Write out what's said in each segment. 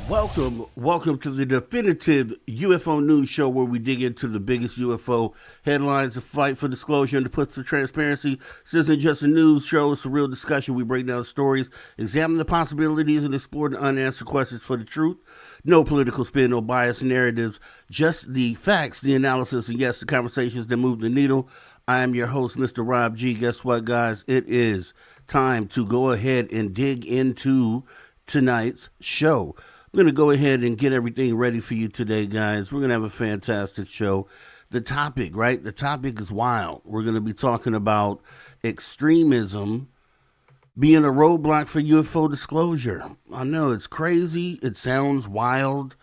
Welcome to the definitive UFO news show where we dig into the biggest UFO headlines, the fight for disclosure and the push for transparency. This isn't just a news show, it's a real discussion. We break down stories, examine the possibilities, and explore the unanswered questions for the truth. No political spin, no biased narratives, just the facts, the analysis, and yes, the conversations that move the needle. I am your host, Mr. Rob G. Guess what, guys? It is time to go ahead and dig into tonight's show. I'm going to go ahead and get everything ready for you today, guys. We're going to have a fantastic show. The topic, right? The topic is wild. We're going to be talking about extremism being a roadblock for UFO disclosure. I know it's crazy. It sounds wild.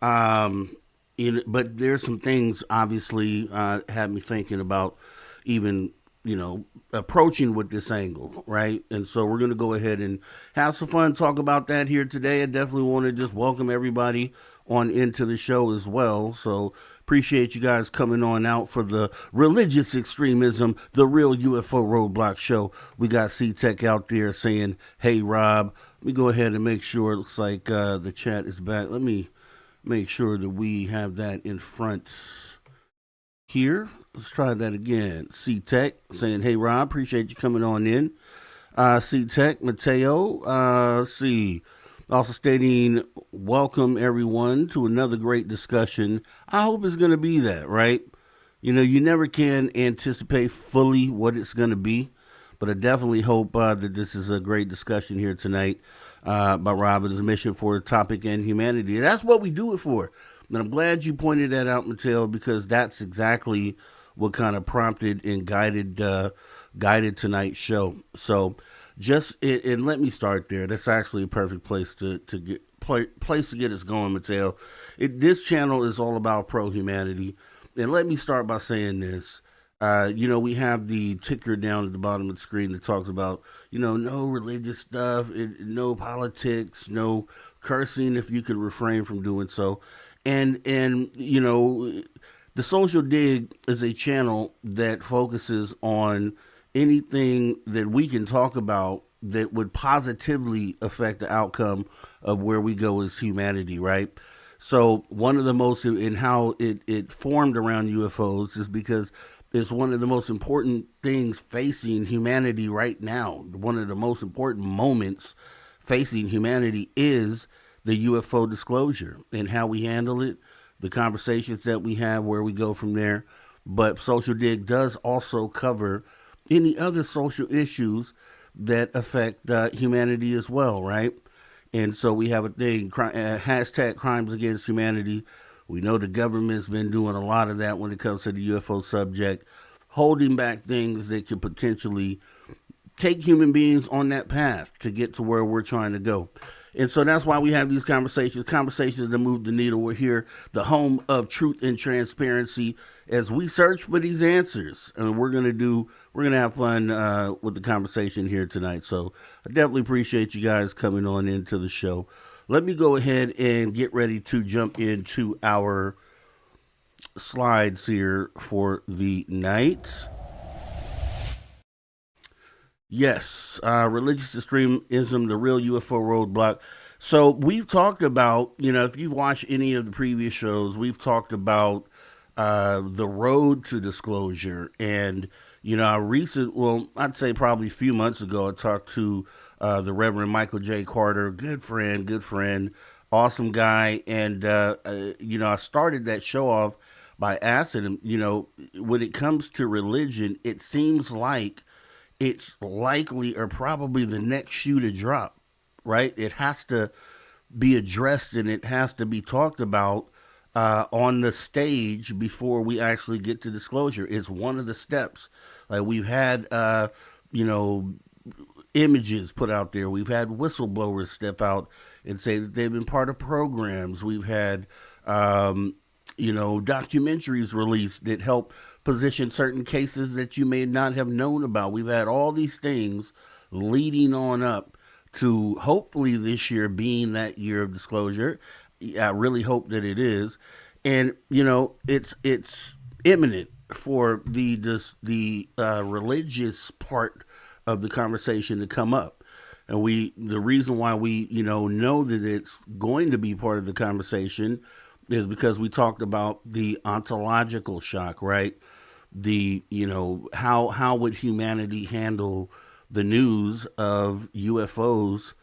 But there's some things, obviously, had me thinking about even approaching with this angle, right? And so we're going to go ahead and have some fun, talk about that here today. I definitely want to just welcome everybody on into the show as well. So appreciate you guys coming on out for the religious extremism, the real UFO roadblock show. We got C-Tech out there saying, hey, Rob. Let me go ahead and make sure. It looks like the chat is back. Let me make sure that we have that in front here. Let's try that again. C-Tech saying, hey, Rob, appreciate you coming on in. C-Tech, Mateo, also stating, welcome everyone to another great discussion. I hope it's going to be that, right? You never can anticipate fully what it's going to be, but I definitely hope that this is a great discussion here tonight by Rob and his mission for the topic and humanity. That's what we do it for. And I'm glad you pointed that out, Mateo, because that's exactly what kind of prompted and guided tonight's show. So and let me start there. That's actually a perfect place to get us going, Mateo. This channel is all about pro-humanity. And let me start by saying this. We have the ticker down at the bottom of the screen that talks about, no religious stuff, no politics, no cursing if you could refrain from doing so. And the Social Dig is a channel that focuses on anything that we can talk about that would positively affect the outcome of where we go as humanity, right? So one of the most, and how it formed around UFOs is because it's one of the most important things facing humanity right now. One of the most important moments facing humanity is the UFO disclosure and how we handle it, the conversations that we have, where we go from there. But Social Dig does also cover any other social issues that affect humanity as well, right? And so we have a thing, hashtag crimes against humanity. We know the government's been doing a lot of that when it comes to the UFO subject, holding back things that could potentially take human beings on that path to get to where we're trying to go. And so that's why we have these conversations that move the needle. We're here, the home of truth and transparency, as we search for these answers. And we're going to have fun with the conversation here tonight. So I definitely appreciate you guys coming on into the show. Let me go ahead and get ready to jump into our slides here for the night. Yes, religious extremism, the real UFO roadblock. So we've talked about, if you've watched any of the previous shows, we've talked about the road to disclosure. And, I'd say probably a few months ago, I talked to the Reverend Michael J. Carter, good friend, awesome guy. And, I started that show off by asking him, when it comes to religion, it seems like it's likely or probably the next shoe to drop, right? It has to be addressed and it has to be talked about on the stage before we actually get to disclosure. It's one of the steps. Like we've had, images put out there. We've had whistleblowers step out and say that they've been part of programs. We've had, documentaries released that help position certain cases that you may not have known about. We've had all these things leading on up to hopefully this year being that year of disclosure. I really hope that it is. And, it's imminent for the religious part of the conversation to come up. And the reason why we, know that it's going to be part of the conversation is because we talked about the ontological shock, right? How would humanity handle the news of UFOs,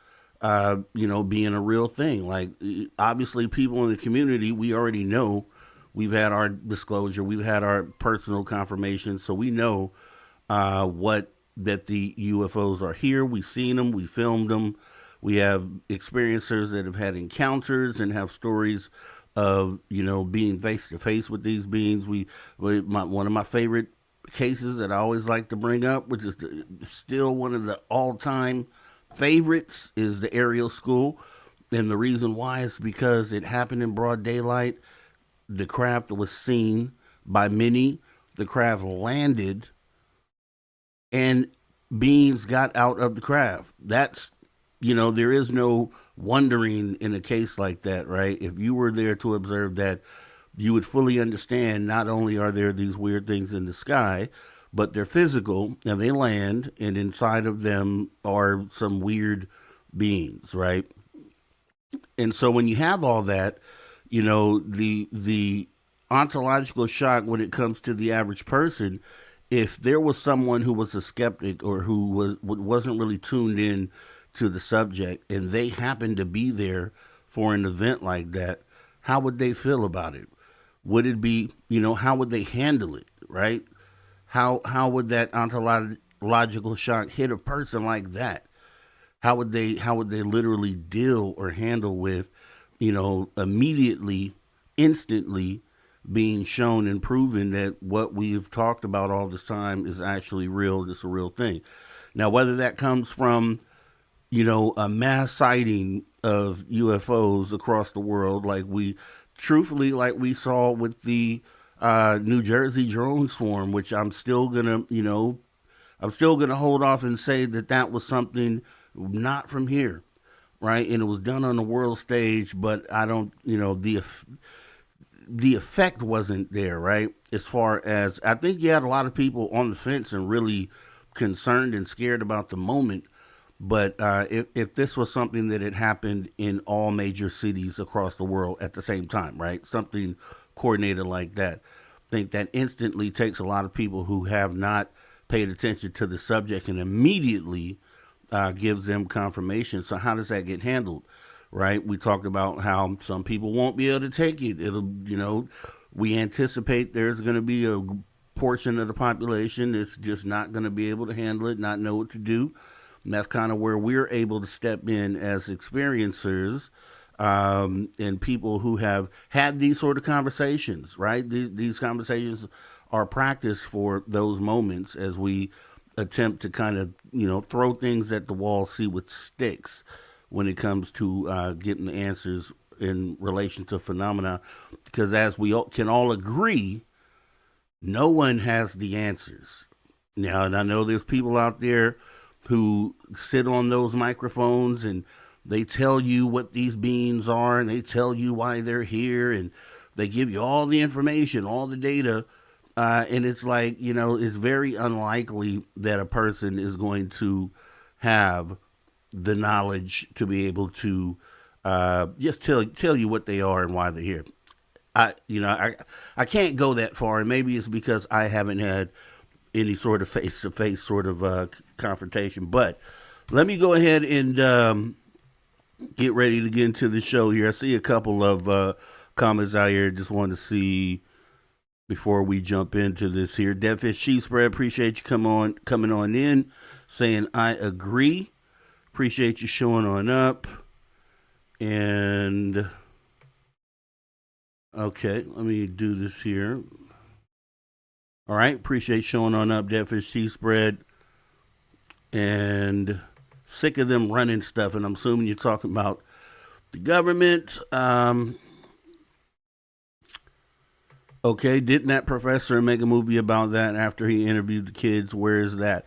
being a real thing? Like, obviously, people in the community, we already know. We've had our disclosure, we've had our personal confirmation, so we know what that the UFOs are here. We've seen them, we filmed them. We have experiencers that have had encounters and have stories of being face to face with these beings. One of my favorite cases that I always like to bring up, which is still one of the all time favorites, is the Ariel School. And the reason why is because it happened in broad daylight. The craft was seen by many. The craft landed, and beings got out of the craft. There is no wondering in a case like that, right? If you were there to observe that, you would fully understand not only are there these weird things in the sky, but they're physical and they land, and inside of them are some weird beings, right? And so when you have all that, the ontological shock when it comes to the average person, if there was someone who was a skeptic or who wasn't really tuned in to the subject and they happened to be there for an event like that, how would they feel about it? Would it be, how would they handle it, right? How would that ontological shock hit a person like that? How would they literally deal or handle with, immediately, instantly being shown and proven that what we've talked about all this time is actually real, it's a real thing. Now, whether that comes from, a mass sighting of UFOs across the world, like we saw with the New Jersey drone swarm, which I'm still gonna hold off and say that was something not from here, right? And it was done on the world stage, but I don't, the effect wasn't there, right? As far as, I think you had a lot of people on the fence and really concerned and scared about the moment. But if this was something that had happened in all major cities across the world at the same time, right? Something coordinated like that, I think that instantly takes a lot of people who have not paid attention to the subject and immediately gives them confirmation. So how does that get handled? Right? We talked about how some people won't be able to take it. We anticipate there's going to be a portion of the population that's just not going to be able to handle it, not know what to do. And that's kind of where we're able to step in as experiencers, and people who have had these sort of conversations, right? These conversations are practice for those moments as we attempt to kind of, throw things at the wall, see what sticks when it comes to getting the answers in relation to phenomena. Because as we can all agree, no one has the answers. Now, and I know there's people out there who sit on those microphones and they tell you what these beings are and they tell you why they're here and they give you all the information, all the data. And it's like, it's very unlikely that a person is going to have the knowledge to be able to just tell you what they are and why they're here. I can't go that far, and maybe it's because I haven't had any sort of face-to-face sort of confrontation. But let me go ahead and get ready to get into the show here. I see a couple of comments out here. Just want to see before we jump into this here. Deadfish Cheese Spread, appreciate you coming on in, saying I agree. Appreciate you showing on up. And okay, let me do this here. All right, appreciate showing on up, Deadfish Cheese Spread. And sick of them running stuff, and I'm assuming you're talking about the government. Okay, didn't that professor make a movie about that after he interviewed the kids? Where is that?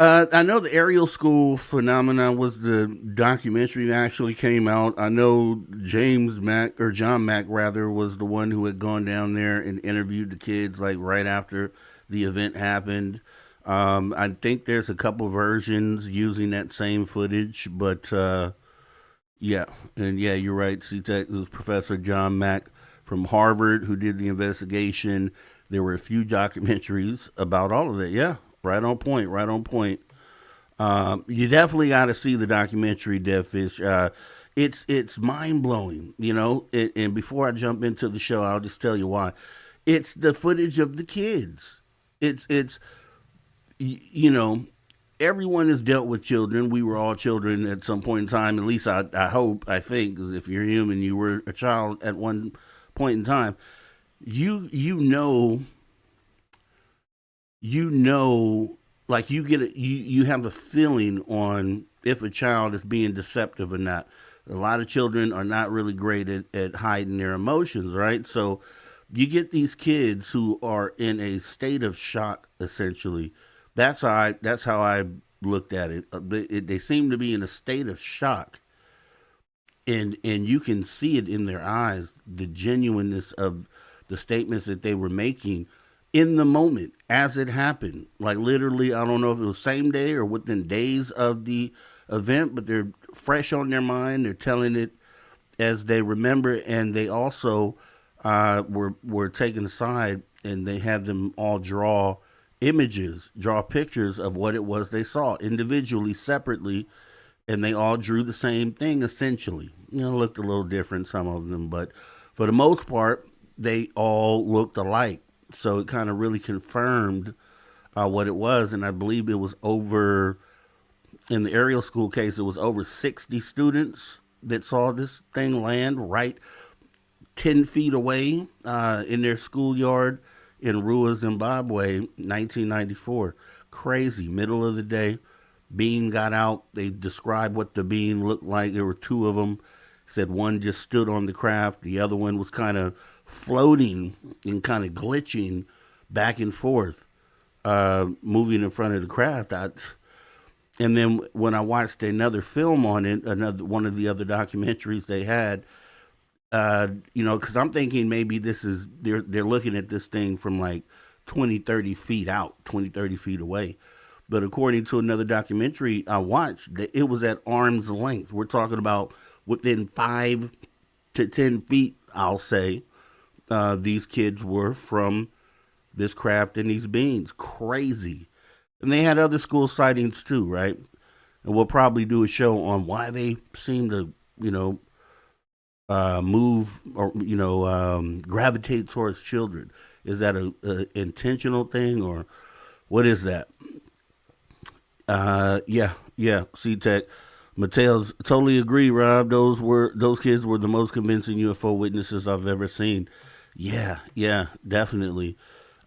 I know the Ariel School phenomenon was the documentary that actually came out. I know John Mack rather, was the one who had gone down there and interviewed the kids like right after the event happened. I think there's a couple versions using that same footage, but yeah, and yeah, you're right. C-Tech, it was Professor John Mack from Harvard who did the investigation. There were a few documentaries about all of that. Yeah, right on point, right on point. You definitely got to see the documentary Dead Fish. It's mind blowing, you know. And before I jump into the show, I'll just tell you why. It's the footage of the kids. It's you know, everyone has dealt with children. We were all children at some point in time. At least I hope, I think, 'cause if you're human, you were a child at one point in time. You you know, like you have a feeling on if a child is being deceptive or not. A lot of children are not really great at hiding their emotions, right? So you get these kids who are in a state of shock, essentially. That's how I looked at it. They seem to be in a state of shock, and you can see it in their eyes, the genuineness of the statements that they were making in the moment as it happened. Like literally, I don't know if it was same day or within days of the event, but they're fresh on their mind. They're telling it as they remember, and they also were taken aside and they had them all draw images, draw pictures of what it was they saw individually, separately, and they all drew the same thing essentially. You know, looked a little different, some of them, but for the most part, they all looked alike. So it kind of really confirmed what it was, and I believe it was over in the Ariel school case. It was over 60 students that saw this thing land right 10 feet away in their schoolyard in Rua, Zimbabwe, 1994. Crazy, middle of the day. Bean got out. They described what the bean looked like. There were two of them. Said one just stood on the craft. The other one was kind of floating and kind of glitching back and forth, moving in front of the craft. And then when I watched another film on it, another one of the other documentaries they had, you know, because I'm thinking maybe this is they're looking at this thing from like 20, 30 feet out, 20, 30 feet away. But according to another documentary I watched, it was at arm's length. We're talking about within 5 to 10 feet, I'll say, these kids were from this craft and these beings. Crazy. And they had other school sightings too, right? And we'll probably do a show on why they seem to, you know, move or, you know, gravitate towards children. Is that a intentional thing or what is that? Yeah. C-Tech. Mateo's totally agree, Rob. Those kids were the most convincing UFO witnesses I've ever seen. Yeah, definitely.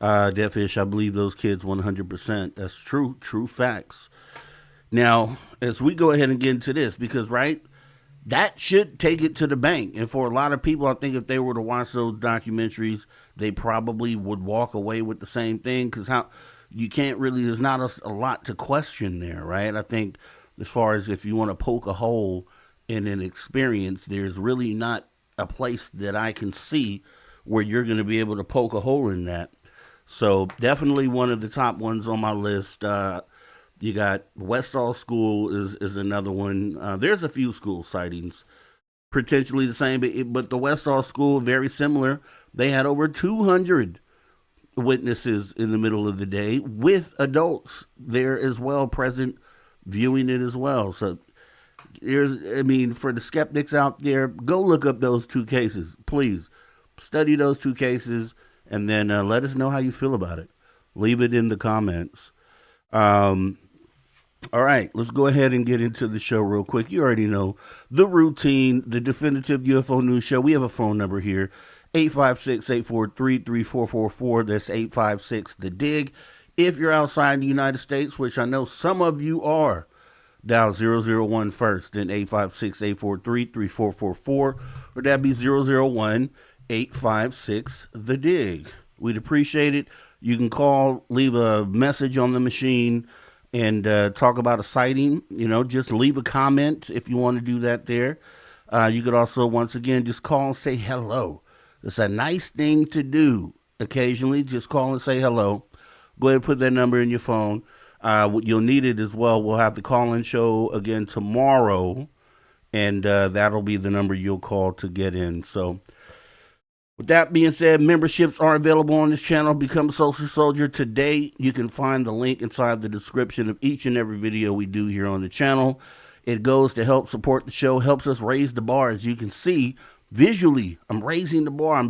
Death Fish, I believe those kids 100%. That's true facts. Now, as we go ahead and get into this, because right, that should take it to the bank. And for a lot of people, I think if they were to watch those documentaries, they probably would walk away with the same thing. Because how you can't really, there's not a lot to question there, right? I think as far as if you want to poke a hole in an experience, there's really not a place that I can see where you're going to be able to poke a hole in that. So definitely one of the top ones on my list. You got Westall School is another one. There's a few school sightings, potentially the same, but the Westall School very similar. They had over 200 witnesses in the middle of the day with adults there as well present viewing it as well. So I mean, for the skeptics out there, go look up those two cases, please. Study those two cases, and then let us know how you feel about it. Leave it in the comments. All right, let's go ahead and get into the show real quick. You already know the routine, the definitive UFO news show. We have a phone number here, 856-843-3444. That's 856-THE-DIGG. If you're outside the United States, which I know some of you are, dial 001 first, then 856-843-3444, or that'd be 001-856-THE-DIGG. We'd appreciate it. You can call, leave a message on the machine, and talk about a sighting. You know, just leave a comment if you want to do that there. You could also, once again, just call and say hello. It's a nice thing to do occasionally. Just call and say hello. Go ahead and put that number in your phone. You'll need it as well. We'll have the call-in show again tomorrow, and that'll be the number you'll call to get in. So with that being said, memberships are available on this channel. Become a Social Soldier today. You can find the link inside the description of each and every video we do here on the channel. It goes to help support the show, helps us raise the bar. As you can see, visually, I'm raising the bar.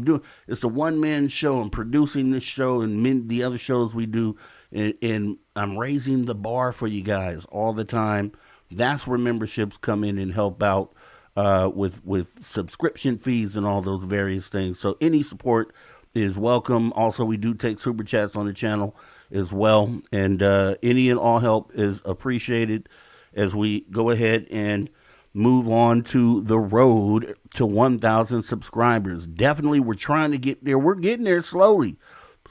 It's a one-man show. I'm producing this show and the other shows we do, and I'm raising the bar for you guys all the time. That's where memberships come in and help out with subscription fees and all those various things. So any support is welcome. Also, we do take super chats on the channel as well, and any and all help is appreciated as we go ahead and move on to the road to 1,000 subscribers. Definitely, we're trying to get there. We're getting there slowly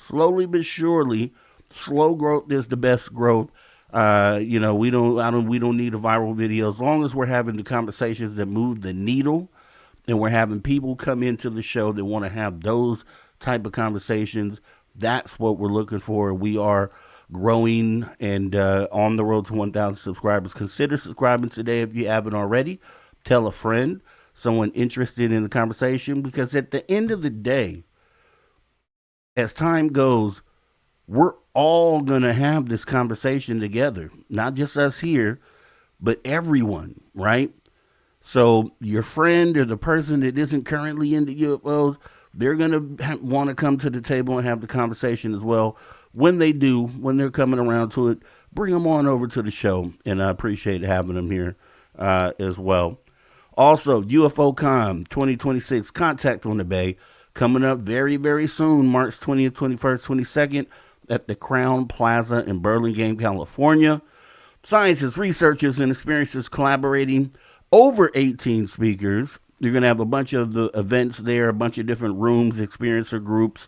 but surely. Slow growth is the best growth. We don't need a viral video as long as we're having the conversations that move the needle, and we're having people come into the show that want to have those type of conversations. That's what we're looking for. We are growing and on the road to 1,000 subscribers. Consider subscribing today if you haven't already. Tell a friend, someone interested in the conversation, because at the end of the day, as time goes, we're all going to have this conversation together. Not just us here, but everyone, right? So your friend or the person that isn't currently into UFOs, they're going to want to come to the table and have the conversation as well. When they do, when they're coming around to it, bring them on over to the show. And I appreciate having them here as well. Also, UFO Con 2026, Contact on the Bay, coming up very, very soon, March 20th, 21st, 22nd, at the Crown Plaza in Burlingame, California. Scientists, researchers, and experiencers collaborating. Over 18 speakers. You're going to have a bunch of the events there, a bunch of different rooms, experiencer groups,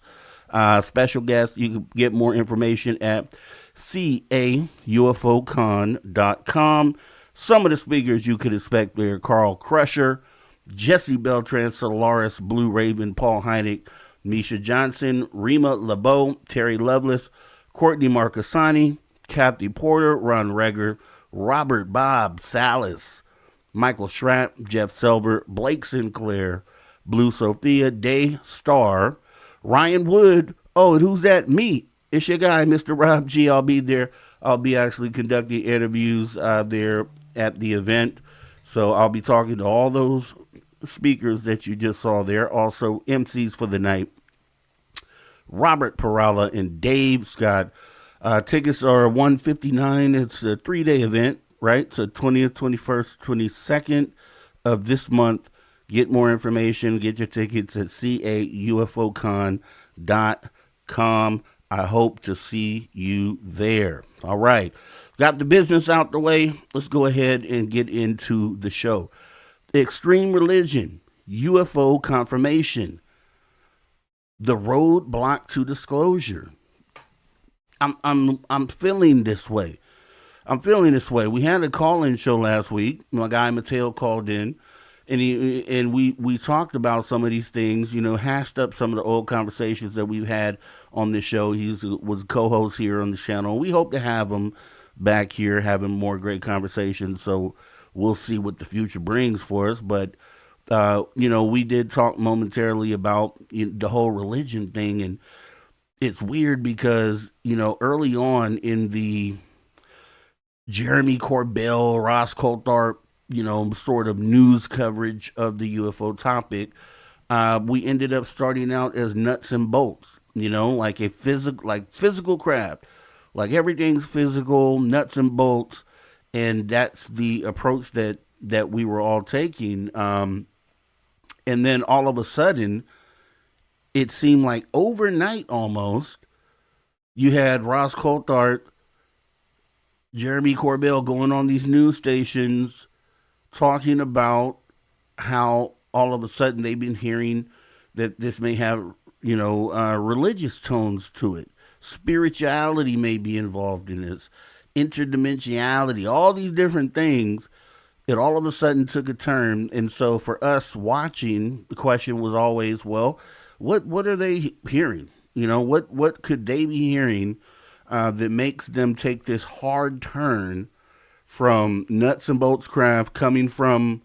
special guests. You can get more information at caufocon.com. Some of the speakers you could expect there: Carl Crusher, Jesse Beltran, Solaris, Blue Raven, Paul Hynek, Misha Johnson, Rima LeBeau, Terry Lovelace, Courtney Marcassani, Kathy Porter, Ron Regger, Robert Bob Salas, Michael Schrapp, Jeff Silver, Blake Sinclair, Blue Sophia, Day Star, Ryan Wood. Oh, and who's that? Me. It's your guy, Mr. Rob G. I'll be there. I'll be actually conducting interviews there at the event. So I'll be talking to all those speakers that you just saw there. Also, MCs for the night: Robert Perala and Dave Scott. Tickets are $159. It's a 3-day event, right? So 20th, 21st, 22nd of this month. Get more information. Get your tickets at caufocon.com. I hope to see you there. All right. Got the business out the way. Let's go ahead and get into the show. Extreme religion, UFO confirmation, the roadblock to disclosure. I'm feeling this way. We had a call-in show last week. My guy Mateo called in, and we talked about some of these things. Hashed up some of the old conversations that we've had on this show. He was a co-host here on the channel. We hope to have him back here having more great conversations. So we'll see what the future brings for us. But, we did talk momentarily about the whole religion thing. And it's weird because, early on in the Jeremy Corbell, Ross Coulthard, sort of news coverage of the UFO topic, we ended up starting out as nuts and bolts, like physical craft, like everything's physical, nuts and bolts. And that's the approach that we were all taking. And then all of a sudden, it seemed like overnight almost, you had Ross Coulthard, Jeremy Corbell going on these news stations talking about how all of a sudden they've been hearing that this may have, religious tones to it. Spirituality may be involved in this. Interdimensionality, all these different things. It all of a sudden took a turn. And so for us watching, the question was always, well, what are they hearing? What could they be hearing that makes them take this hard turn from nuts and bolts craft coming from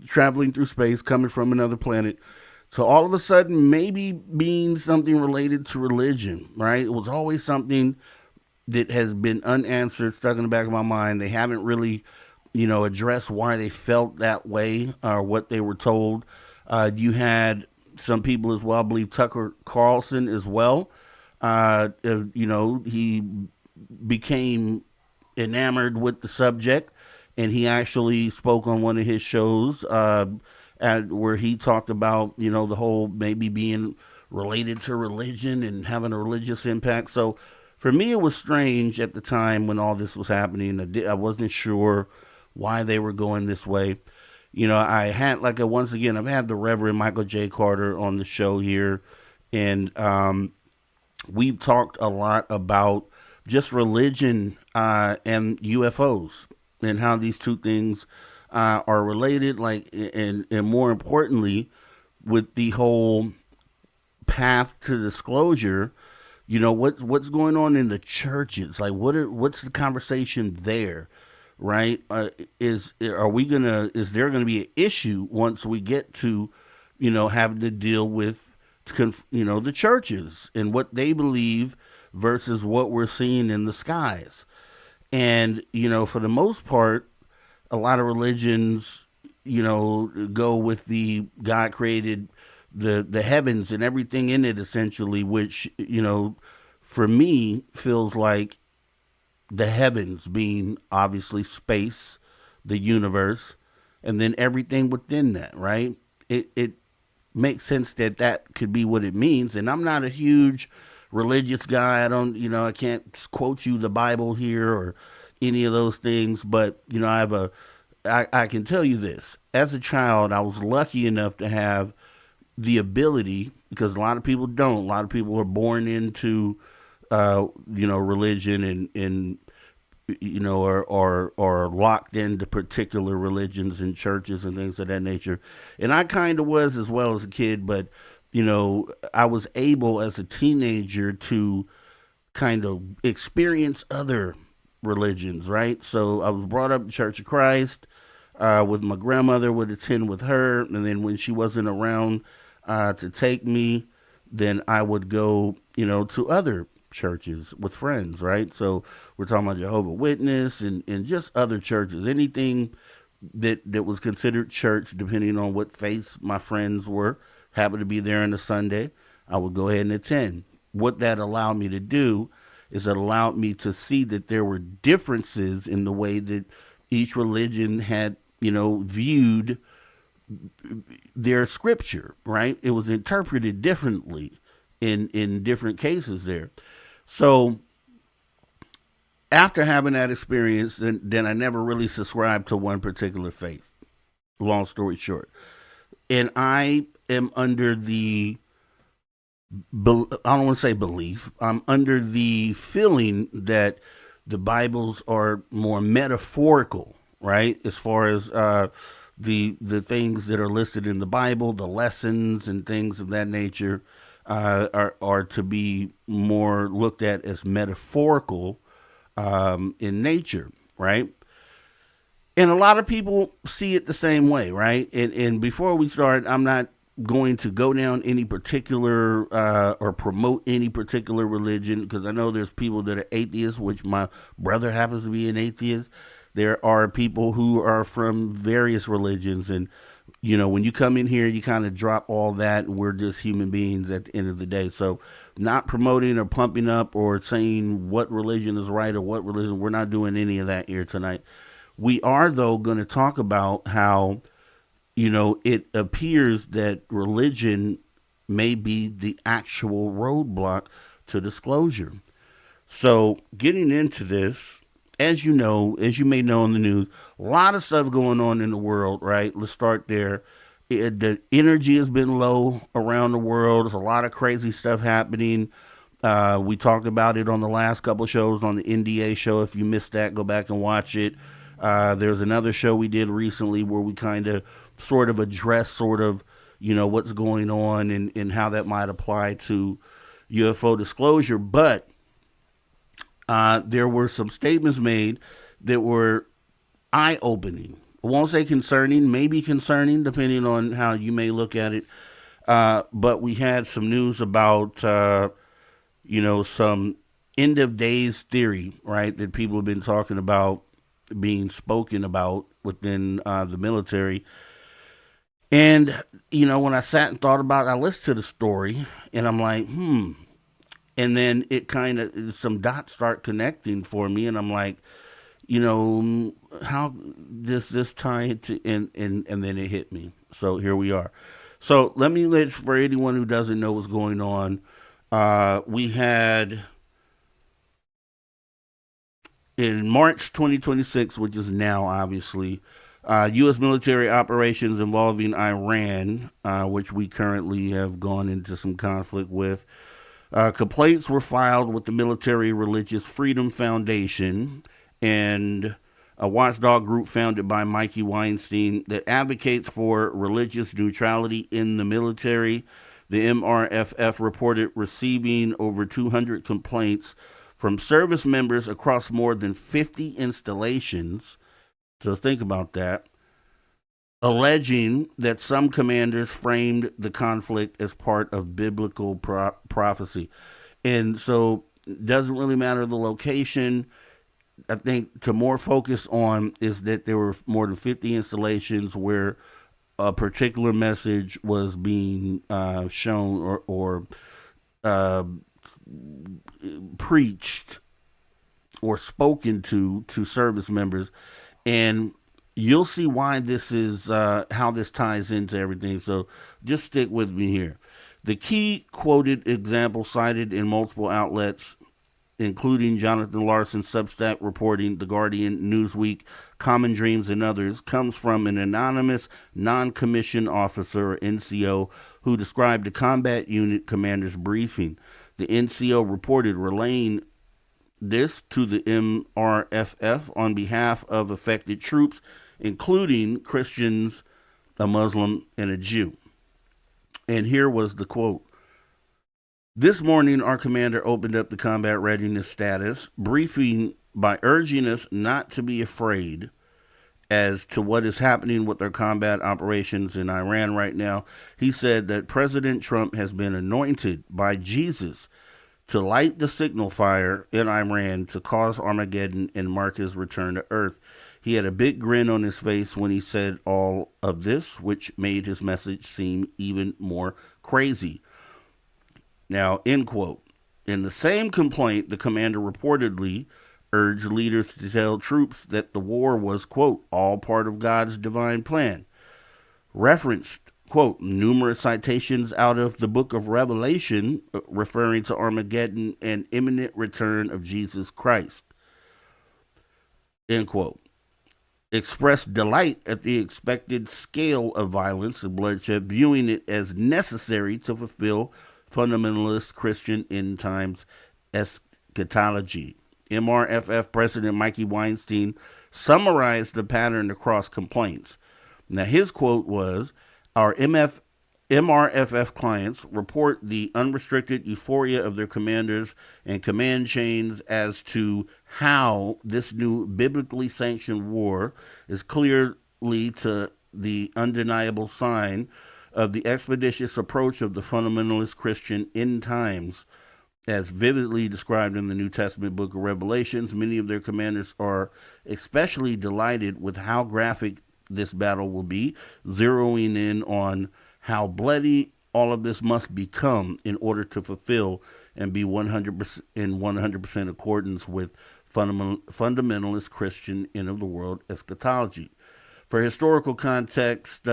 traveling through space, coming from another planet, to all of a sudden maybe being something related to religion, right? It was always something that has been unanswered, stuck in the back of my mind. They haven't really, addressed why they felt that way or what they were told. You had some people as well, I believe Tucker Carlson as well. He became enamored with the subject, and he actually spoke on one of his shows where he talked about the whole maybe being related to religion and having a religious impact. So for me, it was strange at the time when all this was happening. I wasn't sure why they were going this way. I had once again, I've had the Reverend Michael J. Carter on the show here, and we've talked a lot about just religion and UFOs and how these two things are related, and more importantly, with the whole path to disclosure. What's going on in the churches? What's the conversation there, right? Is there gonna be an issue once we get to, having to deal with, the churches and what they believe versus what we're seeing in the skies? And for the most part, a lot of religions, go with the God created the heavens and everything in it, essentially, which for me feels like the heavens being obviously space, the universe, and then everything within that, right? It makes sense that could be what it means. And I'm not a huge religious guy. I can't quote you the Bible here or any of those things, but I can tell you this. As a child, I was lucky enough to have the ability, because a lot of people don't. A lot of people are born into, religion and or locked into particular religions and churches and things of that nature. And I kind of was as well as a kid, but I was able as a teenager to kind of experience other religions, right? So I was brought up in Church of Christ with my grandmother, would attend with her, and then when she wasn't around to take me, then I would go, to other churches with friends, right? So we're talking about Jehovah's Witness and just other churches, anything that was considered church, depending on what faiths my friends were, happened to be there on a Sunday, I would go ahead and attend. What that allowed me to do is it allowed me to see that there were differences in the way that each religion had, viewed their scripture, right? It was interpreted differently in different cases there. So after having that experience, then I never really subscribed to one particular faith. Long story short. And I am under the, I don't want to say belief, I'm under the feeling that the Bibles are more metaphorical, right? As far as the things that are listed in the Bible, the lessons and things of that nature are to be more looked at as metaphorical in nature, right? And a lot of people see it the same way, right? And before we start, I'm not going to go down any particular or promote any particular religion, because I know there's people that are atheists, which my brother happens to be an atheist. There are people who are from various religions, and when you come in here, you kind of drop all that, and we're just human beings at the end of the day. So not promoting or pumping up or saying what religion is right or what religion, we're not doing any of that here tonight. We are, though, going to talk about how, it appears that religion may be the actual roadblock to disclosure. So getting into this, as you may know in the news, a lot of stuff going on in the world, right? Let's start there. The energy has been low around the world. There's a lot of crazy stuff happening. We talked about it on the last couple shows on the NDA show. If you missed that, go back and watch it. There's another show we did recently where we kind of sort of address what's going on and how that might apply to UFO disclosure. But there were some statements made that were eye-opening. I won't say concerning, maybe concerning, depending on how you may look at it. But we had some news about, some end of days theory, right, that people have been talking about, being spoken about within the military. And, when I sat and thought about it, I listened to the story and I'm like, And then it kind of, some dots start connecting for me. And I'm like, how does this tie into, and then it hit me. So here we are. So for anyone who doesn't know what's going on, we had in March 2026, which is now obviously, U.S. military operations involving Iran, which we currently have gone into some conflict with. Complaints were filed with the Military Religious Freedom Foundation and a watchdog group founded by Mikey Weinstein that advocates for religious neutrality in the military. The MRFF reported receiving over 200 complaints from service members across more than 50 installations. So think about that. Alleging that some commanders framed the conflict as part of biblical prophecy. And so it doesn't really matter the location. I think to more focus on is that there were more than 50 installations where a particular message was being shown or uh, preached or spoken to service members. And you'll see why this is how this ties into everything. So just stick with me here. The key quoted example cited in multiple outlets, including Jonathan Larson's Substack reporting, The Guardian, Newsweek, Common Dreams, and others, comes from an anonymous non-commissioned officer, or NCO, who described the combat unit commander's briefing. The NCO reported relaying this to the MRFF on behalf of affected troops, including Christians, a Muslim, and a Jew. And here was the quote. This morning, our commander opened up the combat readiness status briefing by urging us not to be afraid as to what is happening with our combat operations in Iran right now. He said that President Trump has been anointed by Jesus to light the signal fire in Iran to cause Armageddon and mark his return to Earth. He had a big grin on his face when he said all of this, which made his message seem even more crazy. Now, end quote. In the same complaint, the commander reportedly urged leaders to tell troops that the war was, quote, all part of God's divine plan. Referenced, quote, numerous citations out of the book of Revelation referring to Armageddon and imminent return of Jesus Christ. End quote. Expressed delight at the expected scale of violence and bloodshed, viewing it as necessary to fulfill fundamentalist Christian end times eschatology. MRFF President Mikey Weinstein summarized the pattern across complaints. Now, his quote was, our MRFF clients report the unrestricted euphoria of their commanders and command chains as to how this new biblically sanctioned war is clearly to the undeniable sign of the expeditious approach of the fundamentalist Christian end times, as vividly described in the New Testament book of Revelations. Many of their commanders are especially delighted with how graphic this battle will be, zeroing in on how bloody all of this must become in order to fulfill and be 100% in 100% accordance with fundamentalist Christian end of the world eschatology. For historical context,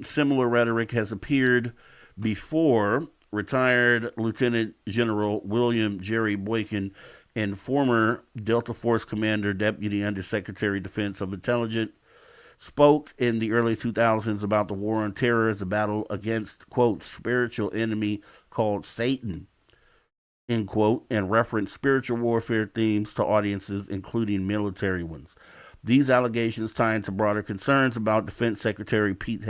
similar rhetoric has appeared before. Retired Lieutenant General William Jerry Boykin and former Delta Force Commander, Deputy Undersecretary of Defense of Intelligence, spoke in the early 2000s about the war on terror as a battle against, quote, spiritual enemy called Satan, end quote, and referenced spiritual warfare themes to audiences, including military ones. These allegations tie into broader concerns about Defense Secretary Pete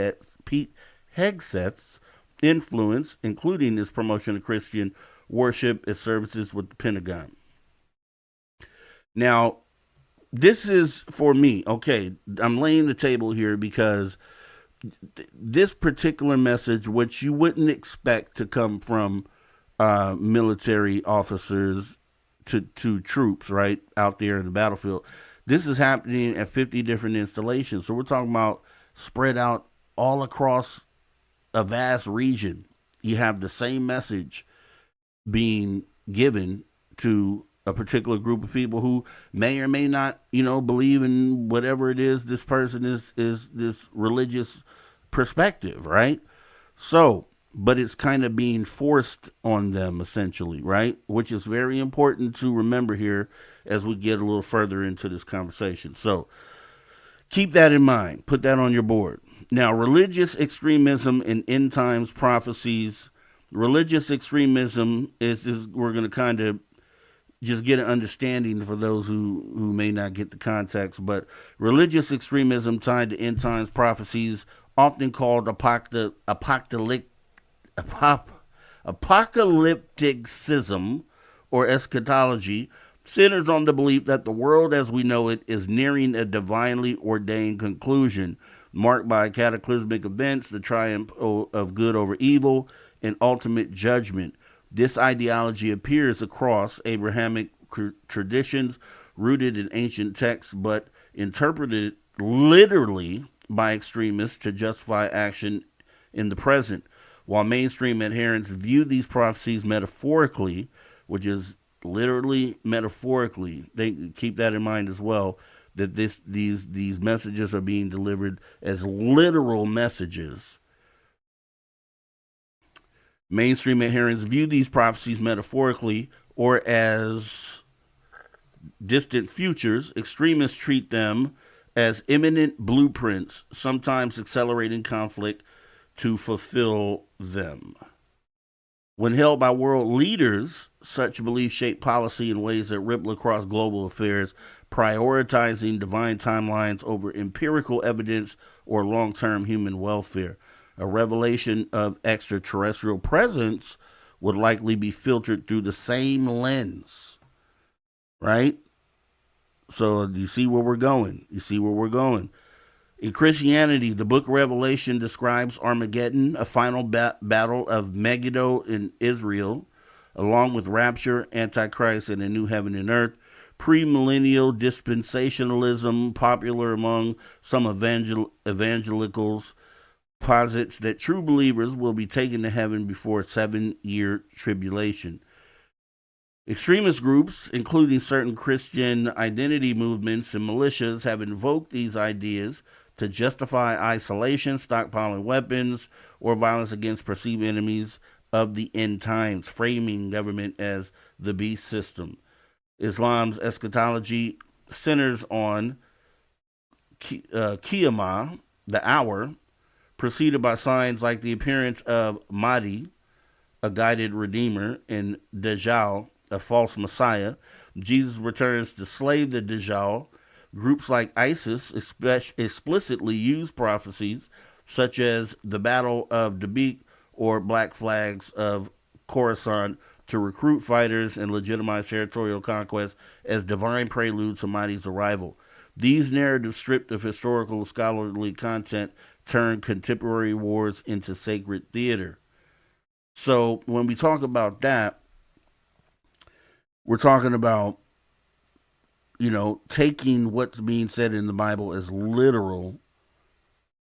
Hegseth's influence, including his promotion of Christian worship and services with the Pentagon. Now, this is for me. Okay, I'm laying the table here because this particular message, which you wouldn't expect to come from military officers to troops, right, out there in the battlefield, this is happening at 50 different installations. So we're talking about spread out all across a vast region. You have the same message being given to a particular group of people who may or may not, believe in whatever it is this person is this religious perspective, right? So, but it's kind of being forced on them essentially, right? Which is very important to remember here as we get a little further into this conversation. So, keep that in mind. Put that on your board. Now, religious extremism and end times prophecies. Religious extremism is we're going to kind of just get an understanding for those who may not get the context. But religious extremism tied to end times prophecies, often called apocalypticism or eschatology, centers on the belief that the world as we know it is nearing a divinely ordained conclusion, marked by cataclysmic events, the triumph of good over evil, and ultimate judgment. This ideology appears across Abrahamic traditions rooted in ancient texts, but interpreted literally by extremists to justify action in the present, while mainstream adherents view these prophecies metaphorically, which is literally metaphorically. They keep that in mind as well, that these messages are being delivered as literal messages. Mainstream adherents view these prophecies metaphorically or as distant futures. Extremists treat them as imminent blueprints, sometimes accelerating conflict to fulfill them. When held by world leaders, such beliefs shape policy in ways that ripple across global affairs, prioritizing divine timelines over empirical evidence or long term human welfare. A revelation of extraterrestrial presence would likely be filtered through the same lens, right? So you see where we're going. You see where we're going. In Christianity, the book of Revelation describes Armageddon, a final battle of Megiddo in Israel, along with rapture, Antichrist, and a new heaven and earth. Premillennial dispensationalism, popular among some evangelicals, posits that true believers will be taken to heaven before a 7-year tribulation. Extremist groups, including certain Christian identity movements and militias, have invoked these ideas to justify isolation, stockpiling weapons, or violence against perceived enemies of the end times, framing government as the beast system. Islam's eschatology centers on Qiyamah, the hour, preceded by signs like the appearance of Mahdi, a guided redeemer, and Dajjal, a false messiah. Jesus returns to slay the Dajjal. Groups like ISIS explicitly use prophecies such as the Battle of the-Digg or Black Flags of Khorasan to recruit fighters and legitimize territorial conquest as divine preludes to Mahdi's arrival. These narratives, stripped of historical scholarly content, turn contemporary wars into sacred theater. So when we talk about that, we're talking about, taking what's being said in the Bible as literal.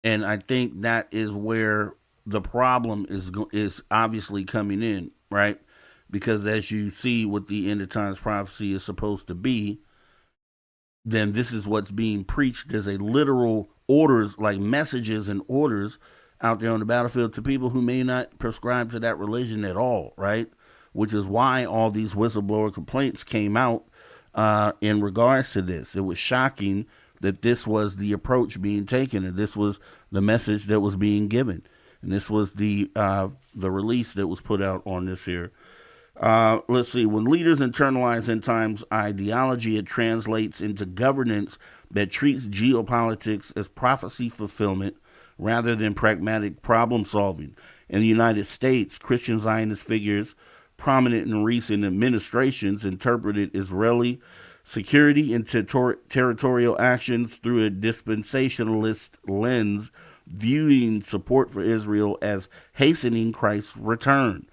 And I think that is where the problem is obviously coming in, right? Because as you see what the end of times prophecy is supposed to be, then this is what's being preached as a literal orders, like messages and orders out there on the battlefield to people who may not prescribe to that religion at all, right? Which is why all these whistleblower complaints came out in regards to this. It was shocking that this was the approach being taken, and this was the message that was being given, and this was the release that was put out on this here. Let's see. When leaders internalize end times ideology, it translates into governance that treats geopolitics as prophecy fulfillment rather than pragmatic problem solving. In the United States, Christian Zionist figures prominent in recent administrations interpreted Israeli security and territorial actions through a dispensationalist lens, viewing support for Israel as hastening Christ's return.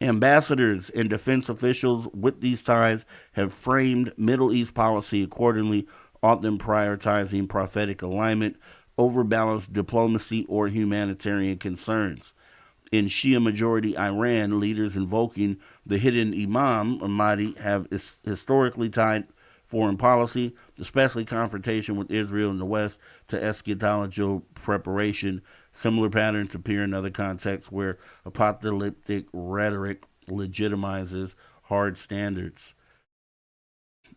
Ambassadors and defense officials with these ties have framed Middle East policy accordingly, often prioritizing prophetic alignment over balanced diplomacy or humanitarian concerns. In Shia majority Iran, leaders invoking the hidden Imam or Mahdi have historically tied foreign policy, especially confrontation with Israel in the West, to eschatological preparation. Similar patterns appear in other contexts where apocalyptic rhetoric legitimizes hard standards.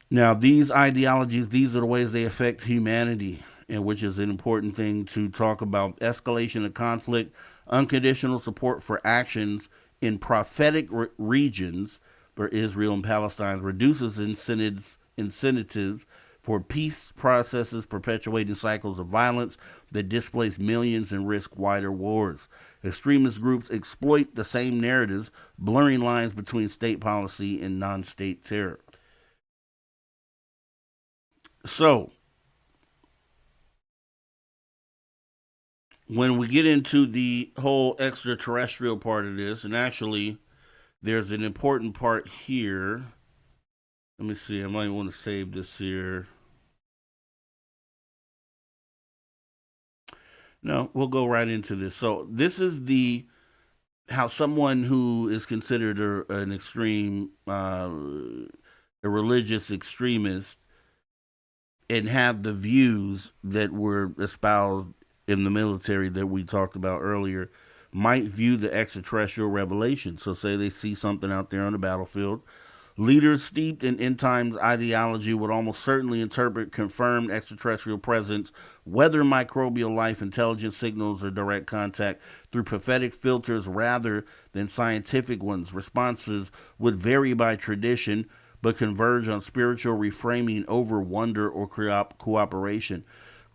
Now, these ideologies, these are the ways they affect humanity, and which is an important thing to talk about. Escalation of conflict, unconditional support for actions in prophetic regions where Israel and Palestine reduces incentives for peace processes, perpetuating cycles of violence that displace millions and risk wider wars. Extremist groups exploit the same narratives, blurring lines between state policy and non-state terror. So, when we get into the whole extraterrestrial part of this, and actually, there's an important part here. Let me see, I might want to save this here. No, we'll go right into this. So, this is the how someone who is considered an extreme, a religious extremist, and have the views that were espoused in the military that we talked about earlier, might view the extraterrestrial revelation. So, say they see something out there on the battlefield. Leaders steeped in end times ideology would almost certainly interpret confirmed extraterrestrial presence, whether microbial life, intelligence signals, or direct contact, through prophetic filters rather than scientific ones. Responses would vary by tradition, but converge on spiritual reframing over wonder or cooperation.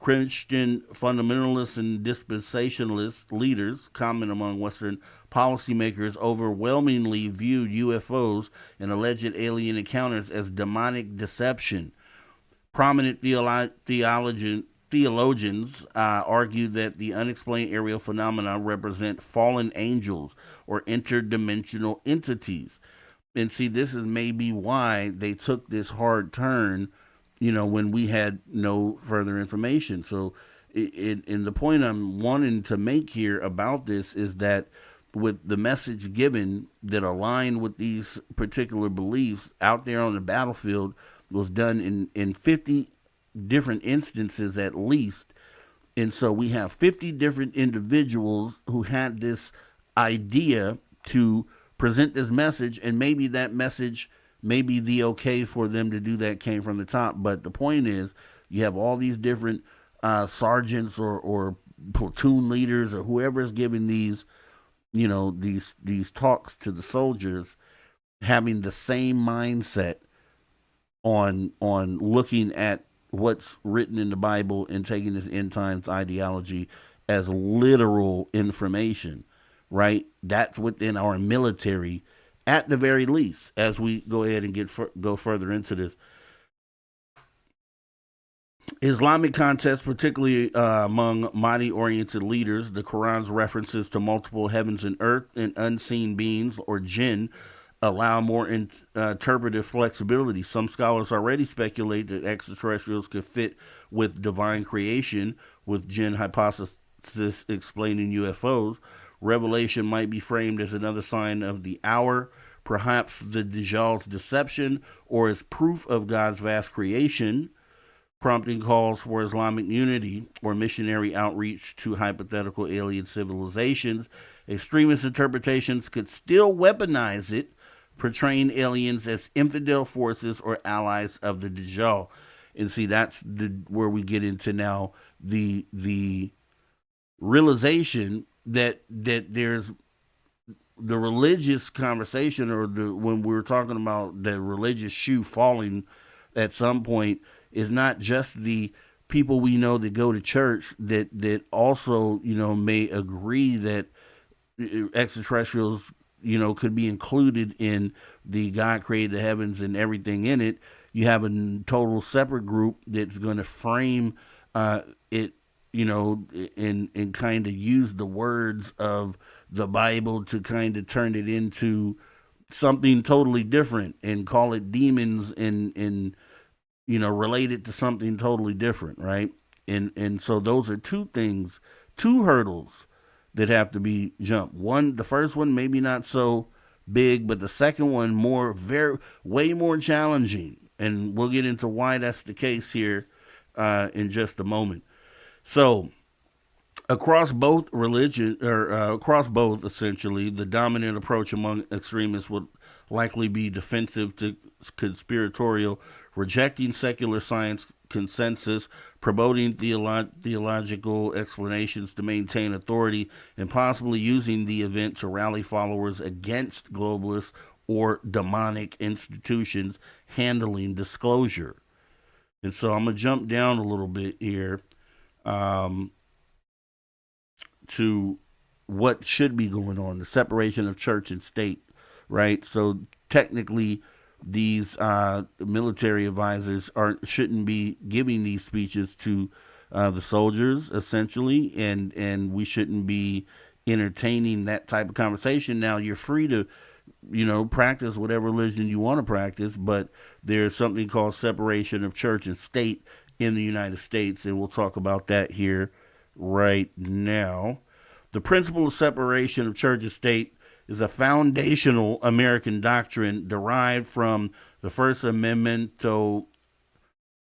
Christian fundamentalists and dispensationalist leaders, common among Western policymakers, overwhelmingly viewed UFOs and alleged alien encounters as demonic deception. Prominent theologians argue that the unexplained aerial phenomena represent fallen angels or interdimensional entities. And see, this is maybe why they took this hard turn, when we had no further information. So, and the point I'm wanting to make here about this is that with the message given that aligned with these particular beliefs out there on the battlefield was done in 50 different instances at least. And so we have 50 different individuals who had this idea to present this message, and maybe that message, maybe the okay for them to do that came from the top. But the point is, you have all these different sergeants or platoon leaders or whoever is giving these, these talks to the soldiers, having the same mindset on looking at what's written in the Bible and taking this end times ideology as literal information, right? That's within our military, at the very least. As we go ahead and go further into this, Islamic context, particularly among Mahdi-oriented leaders, the Quran's references to multiple heavens and earth and unseen beings or jinn allow more interpretive flexibility. Some scholars already speculate that extraterrestrials could fit with divine creation, with jinn hypothesis explaining UFOs. Revelation might be framed as another sign of the hour, perhaps the Dajjal's deception, or as proof of God's vast creation, prompting calls for Islamic unity or missionary outreach to hypothetical alien civilizations. Extremist interpretations could still weaponize it, portraying aliens as infidel forces or allies of the Dajjal. And see, that's where we get into now the realization that there's the religious conversation, or when we're talking about the religious shoe falling at some point, is not just the people we know that go to church that also, may agree that extraterrestrials, could be included in the God created the heavens and everything in it. you have a total separate group that's going to frame it, and kind of use the words of the Bible to kind of turn it into something totally different and call it demons and relate it to something totally different, right? And so those are two hurdles that have to be jumped. The first one maybe not so big, but the second one way more challenging. And we'll get into why that's the case here in just a moment. So across both essentially, the dominant approach among extremists would likely be defensive to conspiratorial, rejecting secular science consensus, promoting theological explanations to maintain authority, and possibly using the event to rally followers against globalists or demonic institutions handling disclosure. And so I'm going to jump down a little bit here to what should be going on, the separation of church and state, right? So technically, these military advisors shouldn't be giving these speeches to the soldiers, essentially, and we shouldn't be entertaining that type of conversation. Now, you're free to, practice whatever religion you want to practice, but there's something called separation of church and state in the United States, and we'll talk about that here right now. The principle of separation of church and state is a foundational American doctrine derived from the First Amendmento,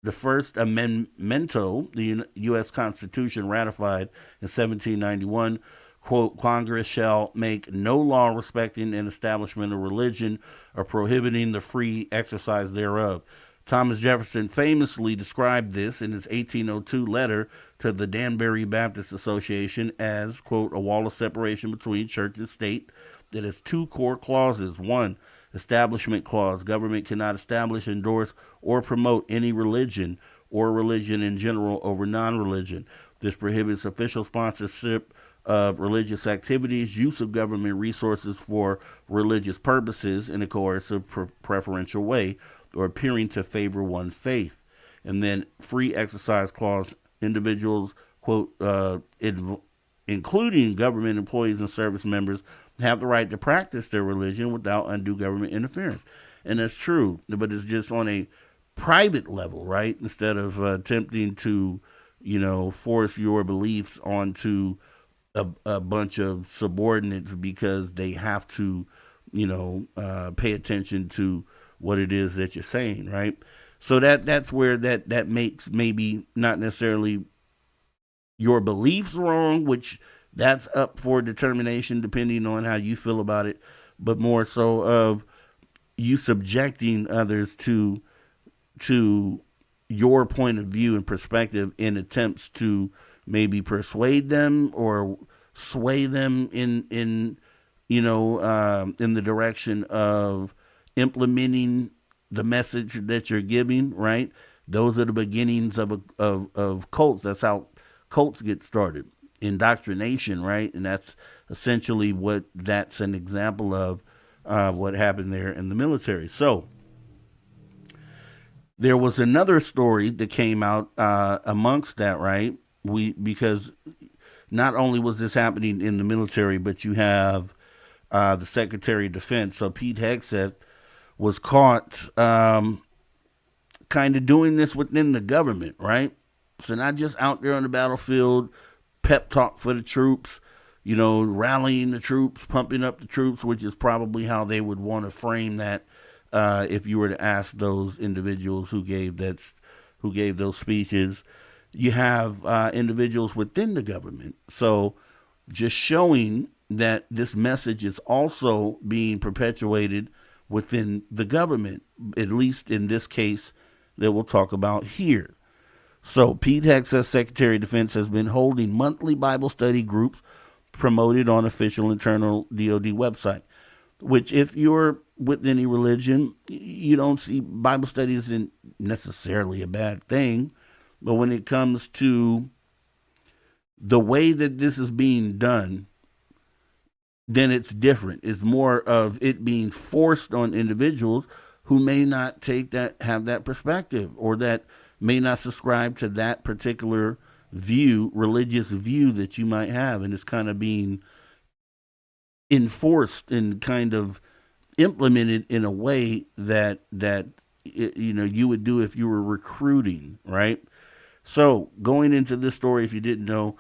the U.S. Constitution ratified in 1791. Quote, Congress shall make no law respecting an establishment of religion or prohibiting the free exercise thereof. Thomas Jefferson famously described this in his 1802 letter to the Danbury Baptist Association as, quote, a wall of separation between church and state that has two core clauses. One, establishment clause. Government cannot establish, endorse, or promote any religion or religion in general over non-religion. This prohibits official sponsorship of religious activities, use of government resources for religious purposes in a coercive preferential way, or appearing to favor one faith. And then free exercise clause, individuals, quote, including government employees and service members, have the right to practice their religion without undue government interference. And that's true, but it's just on a private level, right? Instead of attempting to, force your beliefs onto a bunch of subordinates because they have to, pay attention to what it is that you're saying, right? So that's where that makes maybe not necessarily your beliefs wrong, which that's up for determination depending on how you feel about it, but more so of you subjecting others to your point of view and perspective in attempts to maybe persuade them or sway them in the direction of implementing the message that you're giving, right? Those are the beginnings of cults. That's how cults get started. Indoctrination, right? And that's essentially what that's an example of what happened there in the military. So there was another story that came out amongst that, right? Because not only was this happening in the military, but you have the Secretary of Defense. So Pete Hegseth was caught kind of doing this within the government, right? So not just out there on the battlefield, pep talk for the troops, rallying the troops, pumping up the troops, which is probably how they would want to frame that if you were to ask those individuals who gave those speeches. You have individuals within the government. So just showing that this message is also being perpetuated within the government, at least in this case that we'll talk about here. So Pete Hegseth, Secretary of Defense, has been holding monthly Bible study groups promoted on official internal DoD website, which if you're with any religion, you don't see Bible study isn't necessarily a bad thing. But when it comes to the way that this is being done, then it's different. It's more of it being forced on individuals who may not have that perspective, or that may not subscribe to that particular religious view that you might have, and it's kind of being enforced and kind of implemented in a way that you would do if you were recruiting, right? So going into this story, if you didn't know,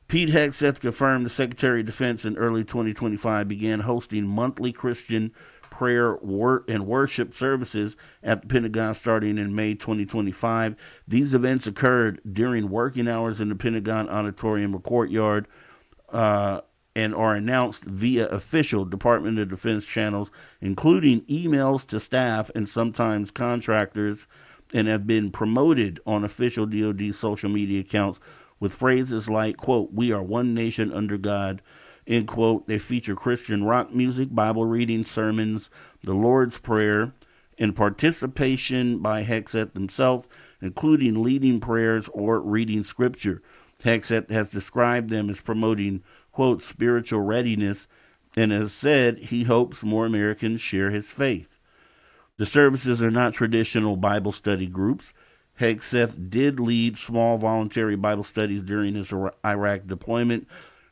Pete Hegseth confirmed the Secretary of Defense in early 2025 began hosting monthly Christian prayer and worship services at the Pentagon starting in May 2025. These events occurred during working hours in the Pentagon auditorium or courtyard, and are announced via official Department of Defense channels, including emails to staff and sometimes contractors, and have been promoted on official DoD social media accounts with phrases like, quote, "We are one nation under God," end quote. They feature Christian rock music, Bible reading, sermons, the Lord's Prayer, and participation by Hegseth himself, including leading prayers or reading scripture. Hegseth has described them as promoting, quote, "spiritual readiness," and has said he hopes more Americans share his faith. The services are not traditional Bible study groups. Hegseth did lead small voluntary Bible studies during his Iraq deployment,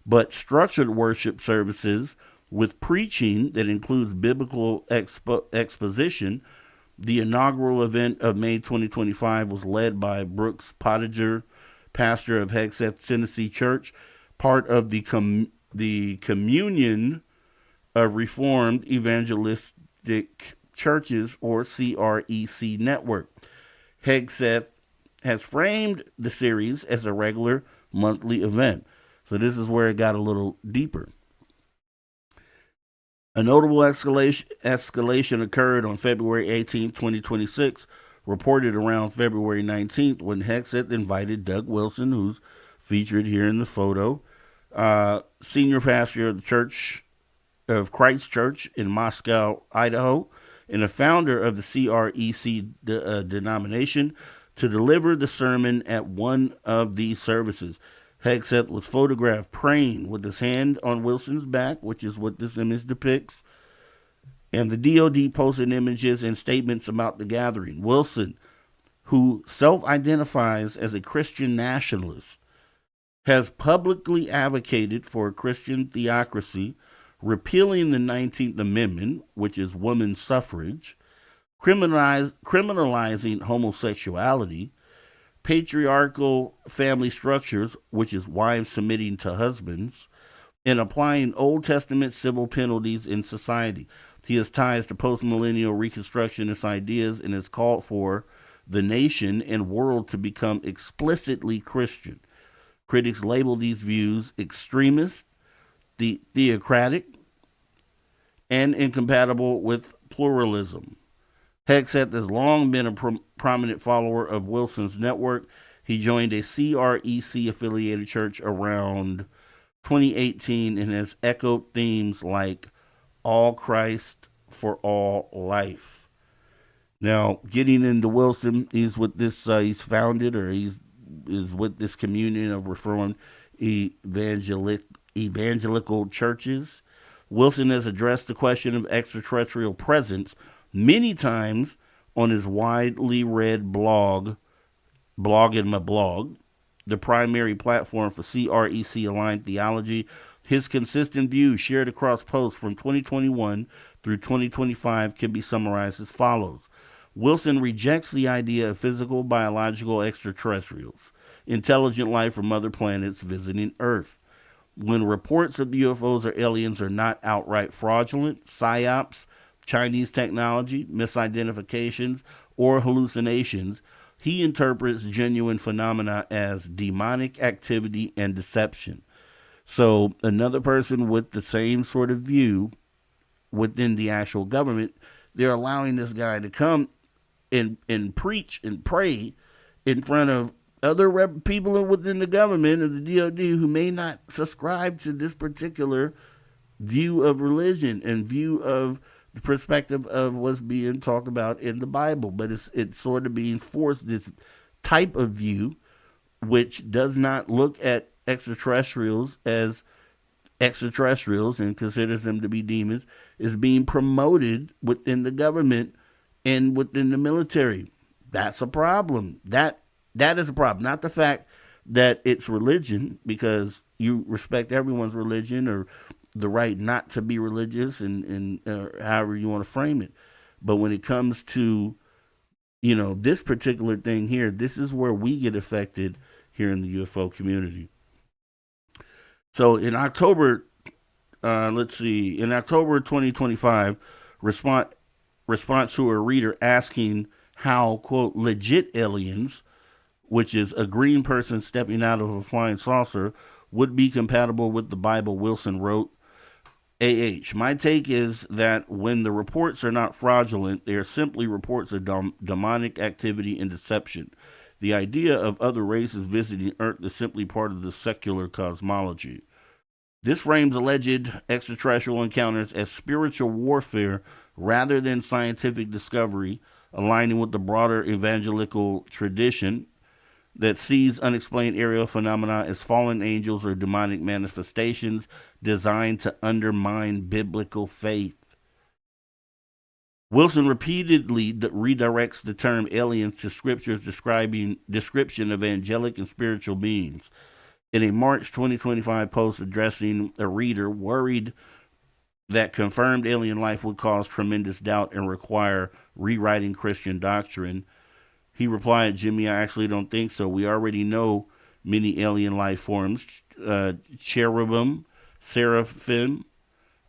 but structured worship services with preaching that includes biblical exposition. The inaugural event of May 2025 was led by Brooks Pottinger, pastor of Hegseth Tennessee Church, part of the Communion of Reformed Evangelistic Churches, or CREC network. Hegseth has framed the series as a regular monthly event. So this is where it got a little deeper. A notable escalation occurred on February 18, 2026, reported around February 19th, when Hegseth invited Doug Wilson, who's featured here in the photo, senior pastor of the Church of Christ Church in Moscow, Idaho, and a founder of the CREC denomination, to deliver the sermon at one of these services. Hegseth was photographed praying with his hand on Wilson's back, which is what this image depicts, and the DoD posted images and statements about the gathering. Wilson, who self-identifies as a Christian nationalist, has publicly advocated for a Christian theocracy, repealing the 19th Amendment, which is women's suffrage, criminalizing homosexuality, patriarchal family structures, which is wives submitting to husbands, and applying Old Testament civil penalties in society. He has ties to post-millennial Reconstructionist ideas and has called for the nation and world to become explicitly Christian. Critics label these views extremist, theocratic, and incompatible with pluralism. Hegseth has long been a prominent follower of Wilson's network. He joined a CREC-affiliated church around 2018 and has echoed themes like all Christ for all life. Now, getting into Wilson, he's with this. He's founded, or is with this communion of Reformed evangelical churches. Wilson has addressed the question of extraterrestrial presence many times on his widely read blog in my blog, the primary platform for CREC-aligned theology. His consistent views shared across posts from 2021 through 2025 can be summarized as follows. Wilson rejects the idea of physical, biological extraterrestrials, intelligent life from other planets visiting Earth. When reports of UFOs or aliens are not outright fraudulent, psyops, Chinese technology, misidentifications, or hallucinations, he interprets genuine phenomena as demonic activity and deception. So another person with the same sort of view within the actual government, they're allowing this guy to come and preach and pray in front of other people within the government of the DoD who may not subscribe to this particular view of religion and view of the perspective of what's being talked about in the Bible. But it's sort of being forced, this type of view, which does not look at extraterrestrials as extraterrestrials and considers them to be demons, is being promoted within the government and within the military. That's a problem. That is a problem. Not the fact that it's religion, because you respect everyone's religion or the right not to be religious, and however you want to frame it. But when it comes to this particular thing here, this is where we get affected here in the UFO community. So in October, let's see, in October 2025, response response to a reader asking how, quote, legit aliens, which is a green person stepping out of a flying saucer, would be compatible with the Bible, Wilson wrote. My take is that when the reports are not fraudulent, they are simply reports of demonic activity and deception. The idea of other races visiting Earth is simply part of the secular cosmology. This frames alleged extraterrestrial encounters as spiritual warfare rather than scientific discovery, aligning with the broader evangelical tradition that sees unexplained aerial phenomena as fallen angels or demonic manifestations designed to undermine biblical faith. Wilson repeatedly redirects the term aliens to scripture's description of angelic and spiritual beings. In a March 2025 post addressing a reader worried that confirmed alien life would cause tremendous doubt and require rewriting Christian doctrine, he replied, Jimmy, I actually don't think so. We already know many alien life forms, cherubim, seraphim,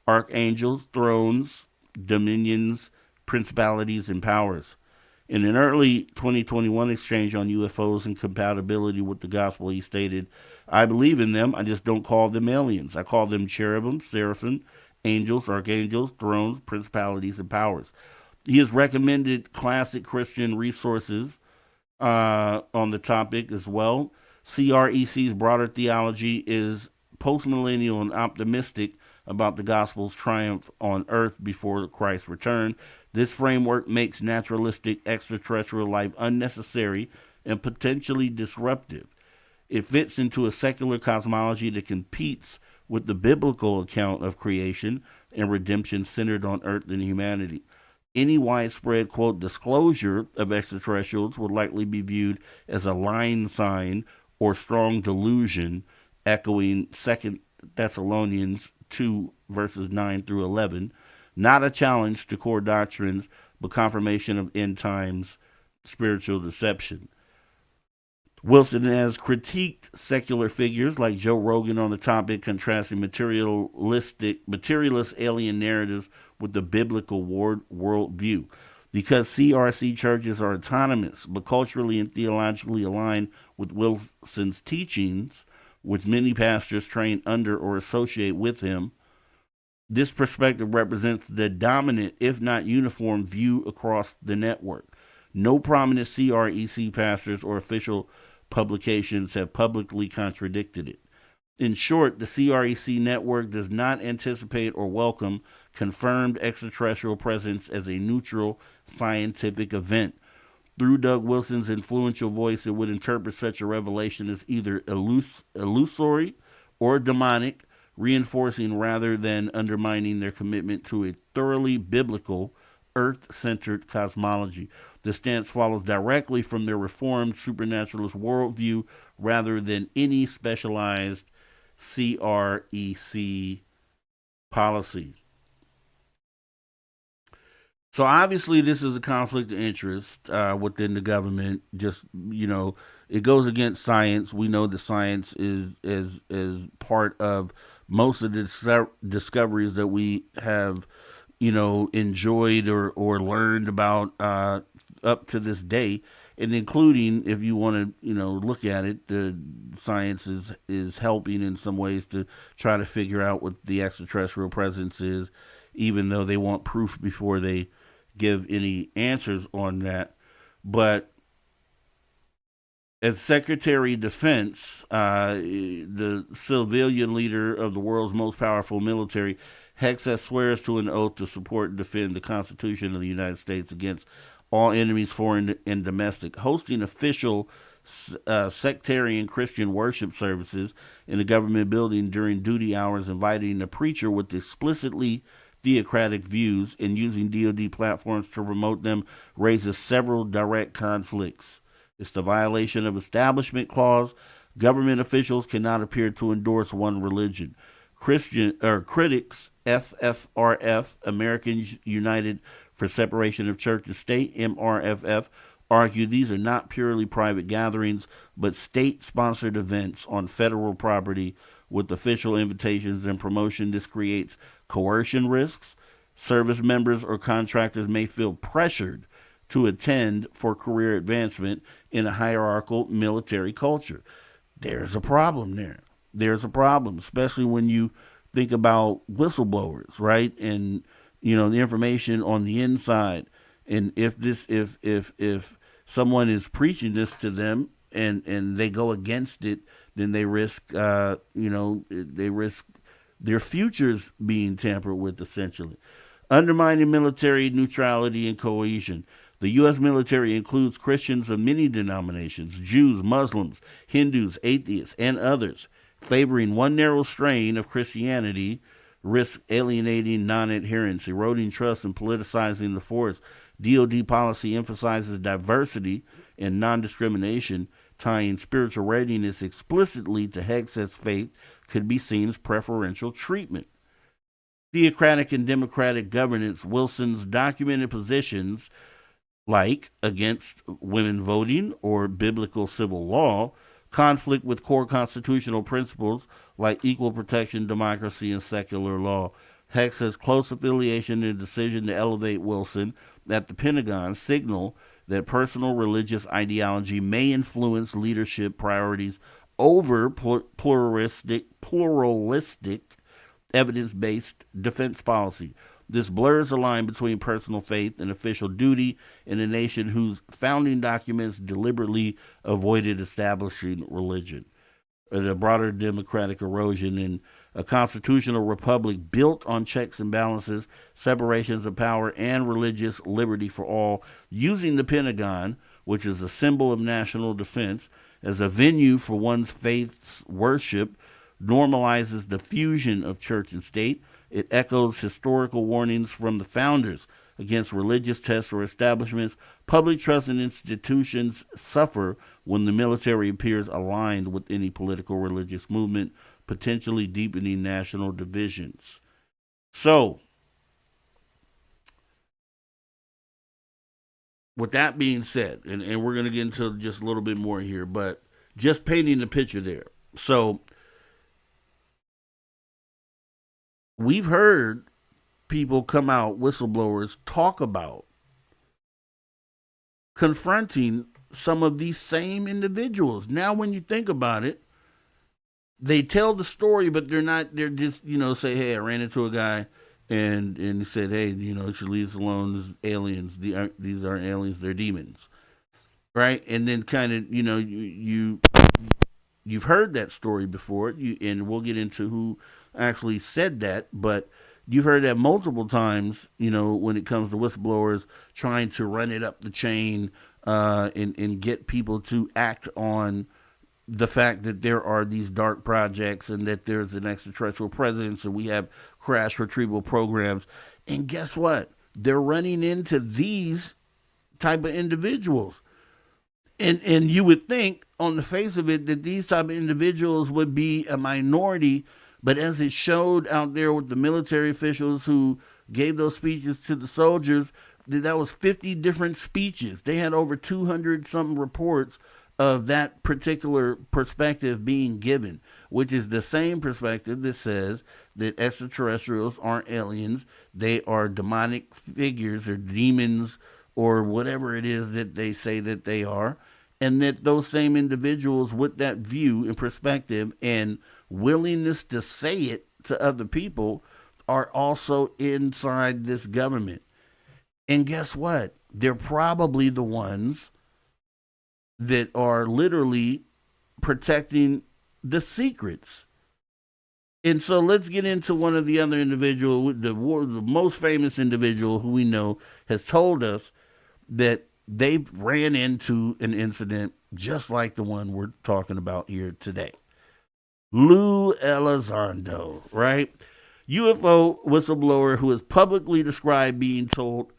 archangels, thrones, dominions, principalities, and powers. In an early 2021 exchange on UFOs and compatibility with the gospel, he stated, I believe in them, I just don't call them aliens. I call them cherubim, seraphim, angels, archangels, thrones, principalities, and powers. He has recommended classic Christian resources on the topic as well. CREC's broader theology is postmillennial and optimistic about the gospel's triumph on earth before Christ's return. This framework makes naturalistic extraterrestrial life unnecessary and potentially disruptive. It fits into a secular cosmology that competes with the biblical account of creation and redemption centered on earth and humanity. Any widespread, quote, disclosure of extraterrestrials would likely be viewed as a line sign or strong delusion, echoing 2 Thessalonians 2, verses 9 through 11, not a challenge to core doctrines, but confirmation of end times spiritual deception. Wilson has critiqued secular figures like Joe Rogan on the topic, contrasting materialist alien narratives with the biblical worldview. Because CRC churches are autonomous, but culturally and theologically aligned with Wilson's teachings, which many pastors train under or associate with him, this perspective represents the dominant, if not uniform, view across the network. No prominent CREC pastors or official publications have publicly contradicted it. In short, the CREC network does not anticipate or welcome confirmed extraterrestrial presence as a neutral scientific event. Through Doug Wilson's influential voice, it would interpret such a revelation as either illusory or demonic, reinforcing rather than undermining their commitment to a thoroughly biblical, earth-centered cosmology. The stance follows directly from their reformed supernaturalist worldview rather than any specialized CREC policy. So obviously this is a conflict of interest within the government. Just, it goes against science. We know that science is part of most of the discoveries that we have enjoyed or learned about up to this day, and including, if you want to look at it, the science is helping in some ways to try to figure out what the extraterrestrial presence is, even though they want proof before they give any answers on that. But as Secretary of Defense, the civilian leader of the world's most powerful military, Hegseth swears to an oath to support and defend the Constitution of the United States against all enemies, foreign and domestic, hosting official sectarian Christian worship services in a government building during duty hours, inviting a preacher with explicitly theocratic views, and using DoD platforms to promote them raises several direct conflicts. It's the violation of Establishment Clause. Government officials cannot appear to endorse one religion. Christian or critics, FFRF, Americans United for Separation of Church and State, MRFF, argue these are not purely private gatherings, but state-sponsored events on federal property with official invitations and promotion. This creates coercion risks. Service members or contractors may feel pressured to attend for career advancement in a hierarchical military culture. There's a problem there. There's a problem, especially when you think about whistleblowers, right? And the information on the inside. And if someone is preaching this to them and they go against it, then they risk they risk their futures being tampered with, essentially. Undermining military neutrality and cohesion. The U.S. military includes Christians of many denominations, Jews, Muslims, Hindus, atheists, and others. Favoring one narrow strain of Christianity risks alienating non-adherents, eroding trust, and politicizing the force. DoD policy emphasizes diversity and non-discrimination, tying spiritual readiness explicitly to Hex's faith could be seen as preferential treatment. Theocratic and democratic governance. Wilson's documented positions like against women voting or biblical civil law conflict with core constitutional principles like equal protection, democracy, and secular law. Hex has close affiliation in the decision to elevate Wilson at the Pentagon signal that personal religious ideology may influence leadership priorities over pluralistic evidence-based defense policy. This blurs the line between personal faith and official duty in a nation whose founding documents deliberately avoided establishing religion. The broader democratic erosion in a constitutional republic built on checks and balances, separations of power, and religious liberty for all, using the Pentagon, which is a symbol of national defense, as a venue for one's faith's worship, normalizes the fusion of church and state. It echoes historical warnings from the founders against religious tests or establishments. Public trust in institutions suffer when the military appears aligned with any political religious movement, potentially deepening national divisions. So, with that being said, and we're going to get into just a little bit more here, but just painting the picture there. So, we've heard people come out, whistleblowers, talk about confronting some of these same individuals. Now, when you think about it, they tell the story, but they're just, say, hey, I ran into a guy and he said, hey, you should leave us alone. This is aliens. These aren't aliens, they're demons. Right? And then kind of, you've heard that story before, and we'll get into who actually said that, but you've heard that multiple times, when it comes to whistleblowers trying to run it up the chain and get people to act on the fact that there are these dark projects and that there's an extraterrestrial presence and we have crash retrieval programs. And guess what? They're running into these type of individuals. And you would think on the face of it that these type of individuals would be a minority, but as it showed out there with the military officials who gave those speeches to the soldiers, that was 50 different speeches. They had over 200 some reports of that particular perspective being given, which is the same perspective that says that extraterrestrials aren't aliens. They are demonic figures or demons or whatever it is that they say that they are. And that those same individuals with that view and perspective and willingness to say it to other people are also inside this government. And guess what? They're probably the ones that are literally protecting the secrets. And so let's get into one of the other individuals, the most famous individual who we know has told us that they ran into an incident just like the one we're talking about here today. Lou Elizondo, right? UFO whistleblower who is publicly described being told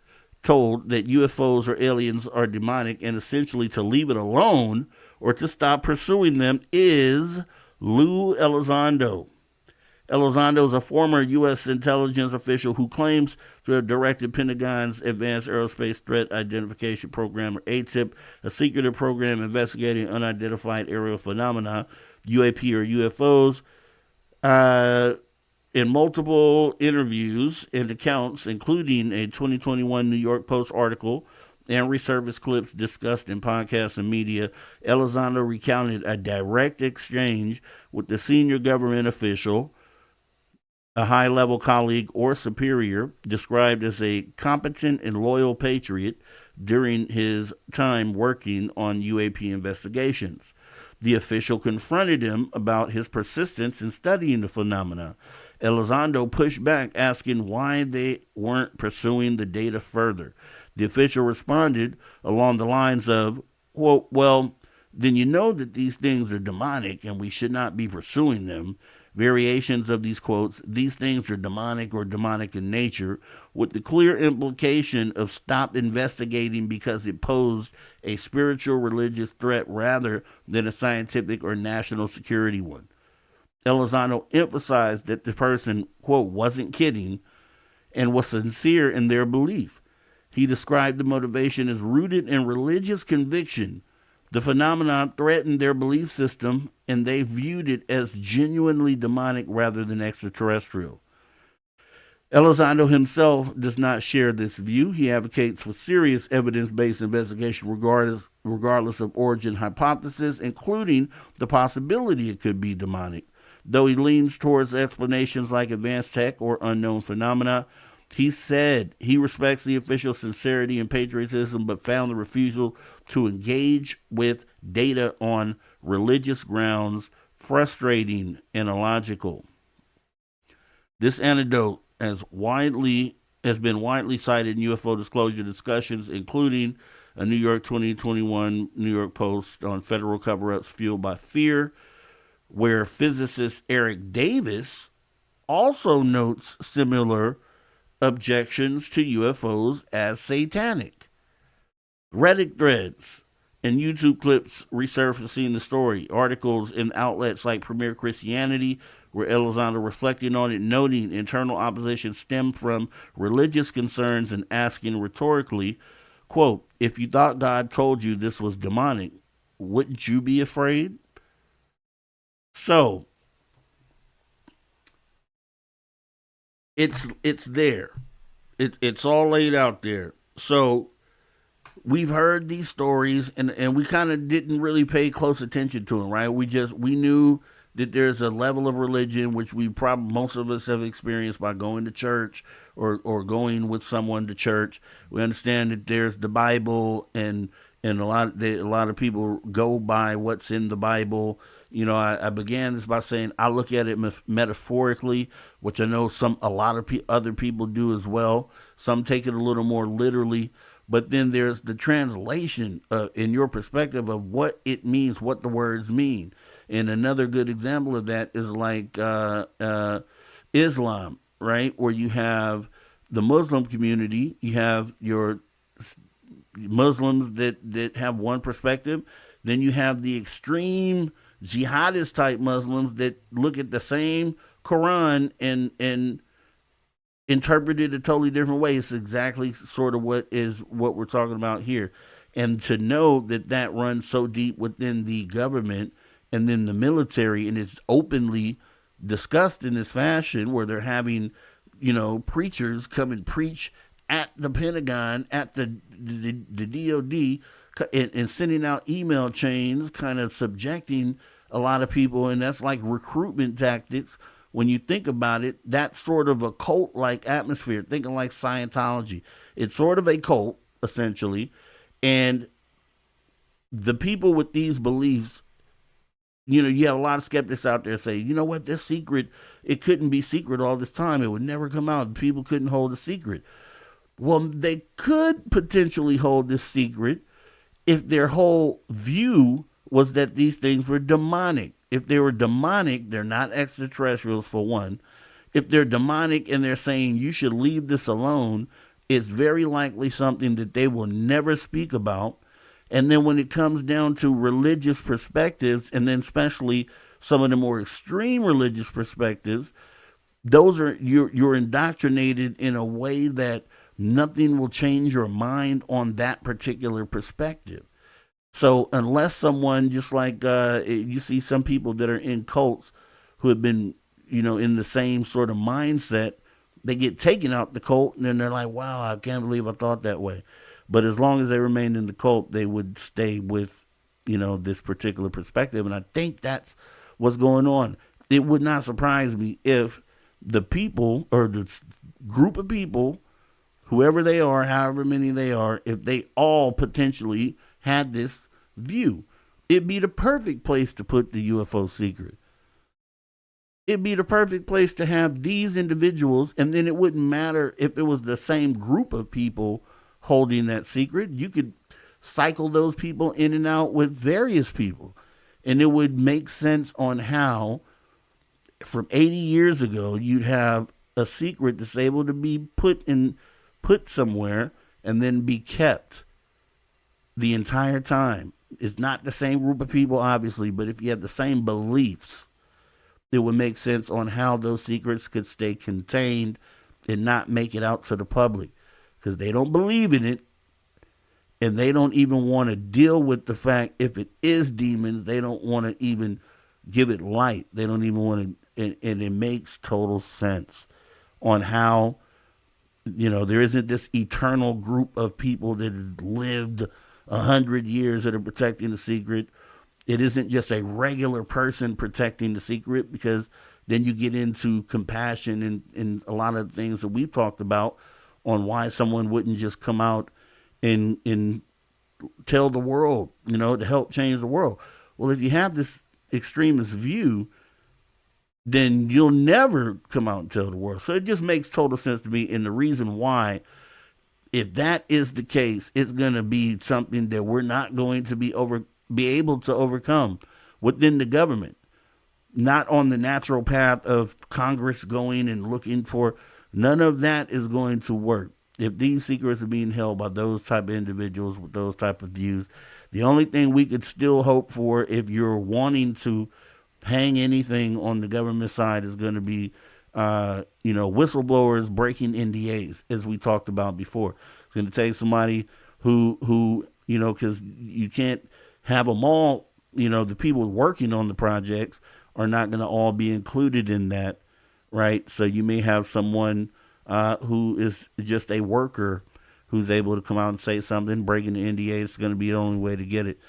that UFOs or aliens are demonic and essentially to leave it alone or to stop pursuing them is Lou Elizondo. Elizondo is a former U.S. intelligence official who claims to have directed Pentagon's Advanced Aerospace Threat Identification Program, or ATIP, a secretive program investigating unidentified aerial phenomena, UAP or UFOs. In multiple interviews and accounts, including a 2021 New York Post article and resurfaced clips discussed in podcasts and media, Elizondo recounted a direct exchange with the senior government official, a high-level colleague or superior, described as a competent and loyal patriot during his time working on UAP investigations. The official confronted him about his persistence in studying the phenomena. Elizondo pushed back, asking why they weren't pursuing the data further. The official responded along the lines of, well, then you know that these things are demonic and we should not be pursuing them. Variations of these quotes, these things are demonic or demonic in nature, with the clear implication of stop investigating because it posed a spiritual religious threat rather than a scientific or national security one. Elizondo emphasized that the person, quote, wasn't kidding and was sincere in their belief. He described the motivation as rooted in religious conviction. The phenomenon threatened their belief system, and they viewed it as genuinely demonic rather than extraterrestrial. Elizondo himself does not share this view. He advocates for serious evidence-based investigation regardless of origin hypothesis, including the possibility it could be demonic. Though he leans towards explanations like advanced tech or unknown phenomena, he said he respects the official's sincerity and patriotism, but found the refusal to engage with data on religious grounds frustrating and illogical. This anecdote has been widely cited in UFO disclosure discussions, including a New York 2021 New York Post on federal cover-ups fueled by fear, where physicist Eric Davis also notes similar objections to UFOs as satanic. Reddit threads and YouTube clips resurfacing the story, articles in outlets like Premier Christianity, where Elizondo reflecting on it, noting internal opposition stemmed from religious concerns and asking rhetorically, quote, if you thought God told you this was demonic, wouldn't you be afraid? So, it's there. It's all laid out there. So, we've heard these stories, and we kind of didn't really pay close attention to them, right? We knew that there's a level of religion which most of us have experienced by going to church or going with someone to church. We understand that there's the Bible, and a lot of people go by what's in the Bible. You know, I began this by saying I look at it metaphorically, which I know a lot of other people do as well. Some take it a little more literally, but then there's the translation in your perspective of what it means, what the words mean. And another good example of that is like Islam, right? Where you have the Muslim community, you have your Muslims that have one perspective, then you have the extreme jihadist type Muslims that look at the same Quran and interpret it a totally different way. It's exactly sort of what we're talking about here. And to know that runs so deep within the government and then the military, and it's openly discussed in this fashion where they're having, preachers come and preach at the Pentagon, at the DOD, and sending out email chains, kind of subjecting a lot of people, and that's like recruitment tactics. When you think about it, that's sort of a cult-like atmosphere, thinking like Scientology. It's sort of a cult, essentially, and the people with these beliefs, you have a lot of skeptics out there say, you know what, this secret, it couldn't be secret all this time. It would never come out. People couldn't hold a secret. Well, they could potentially hold this secret if their whole view was that these things were demonic. If they were demonic, they're not extraterrestrials, for one. if they're demonic and they're saying you should leave this alone, it's very likely something that they will never speak about. And then when it comes down to religious perspectives, and then especially some of the more extreme religious perspectives, those are you're indoctrinated in a way that nothing will change your mind on that particular perspective. So unless someone, just like you see some people that are in cults who have been, in the same sort of mindset, they get taken out the cult and then they're like, wow, I can't believe I thought that way. But as long as they remained in the cult, they would stay with, this particular perspective. And I think that's what's going on. It would not surprise me if the people or the group of people, whoever they are, however many they are, if they all potentially had this view, it'd be the perfect place to put the UFO secret. It'd be the perfect place to have these individuals, and then it wouldn't matter if it was the same group of people holding that secret. You could cycle those people in and out with various people, and it would make sense on how from 80 years ago you'd have a secret that's able to be put somewhere and then be kept the entire time. It's not the same group of people, obviously, but if you have the same beliefs, it would make sense on how those secrets could stay contained and not make it out to the public, because they don't believe in it, and they don't even want to deal with the fact if it is demons. They don't want to even give it light. They don't even want to, and it makes total sense on how, there isn't this eternal group of people that have lived 100 years that are protecting the secret. It isn't just a regular person protecting the secret, because then you get into compassion and a lot of things that we've talked about on why someone wouldn't just come out and tell the world, to help change the world. Well, if you have this extremist view, then you'll never come out and tell the world. So it just makes total sense to me. And the reason why, if that is the case, it's going to be something that we're not going to be able to overcome within the government, not on the natural path of Congress going and looking for. None of that is going to work if these secrets are being held by those type of individuals with those type of views. The only thing we could still hope for, if you're wanting to hang anything on the government side, is going to be whistleblowers breaking NDAs, as we talked about before. It's going to take somebody who because you can't have them all. The people working on the projects are not going to all be included in that, right? So you may have someone who is just a worker who's able to come out and say something, breaking the NDA. It's going to be the only way to get it.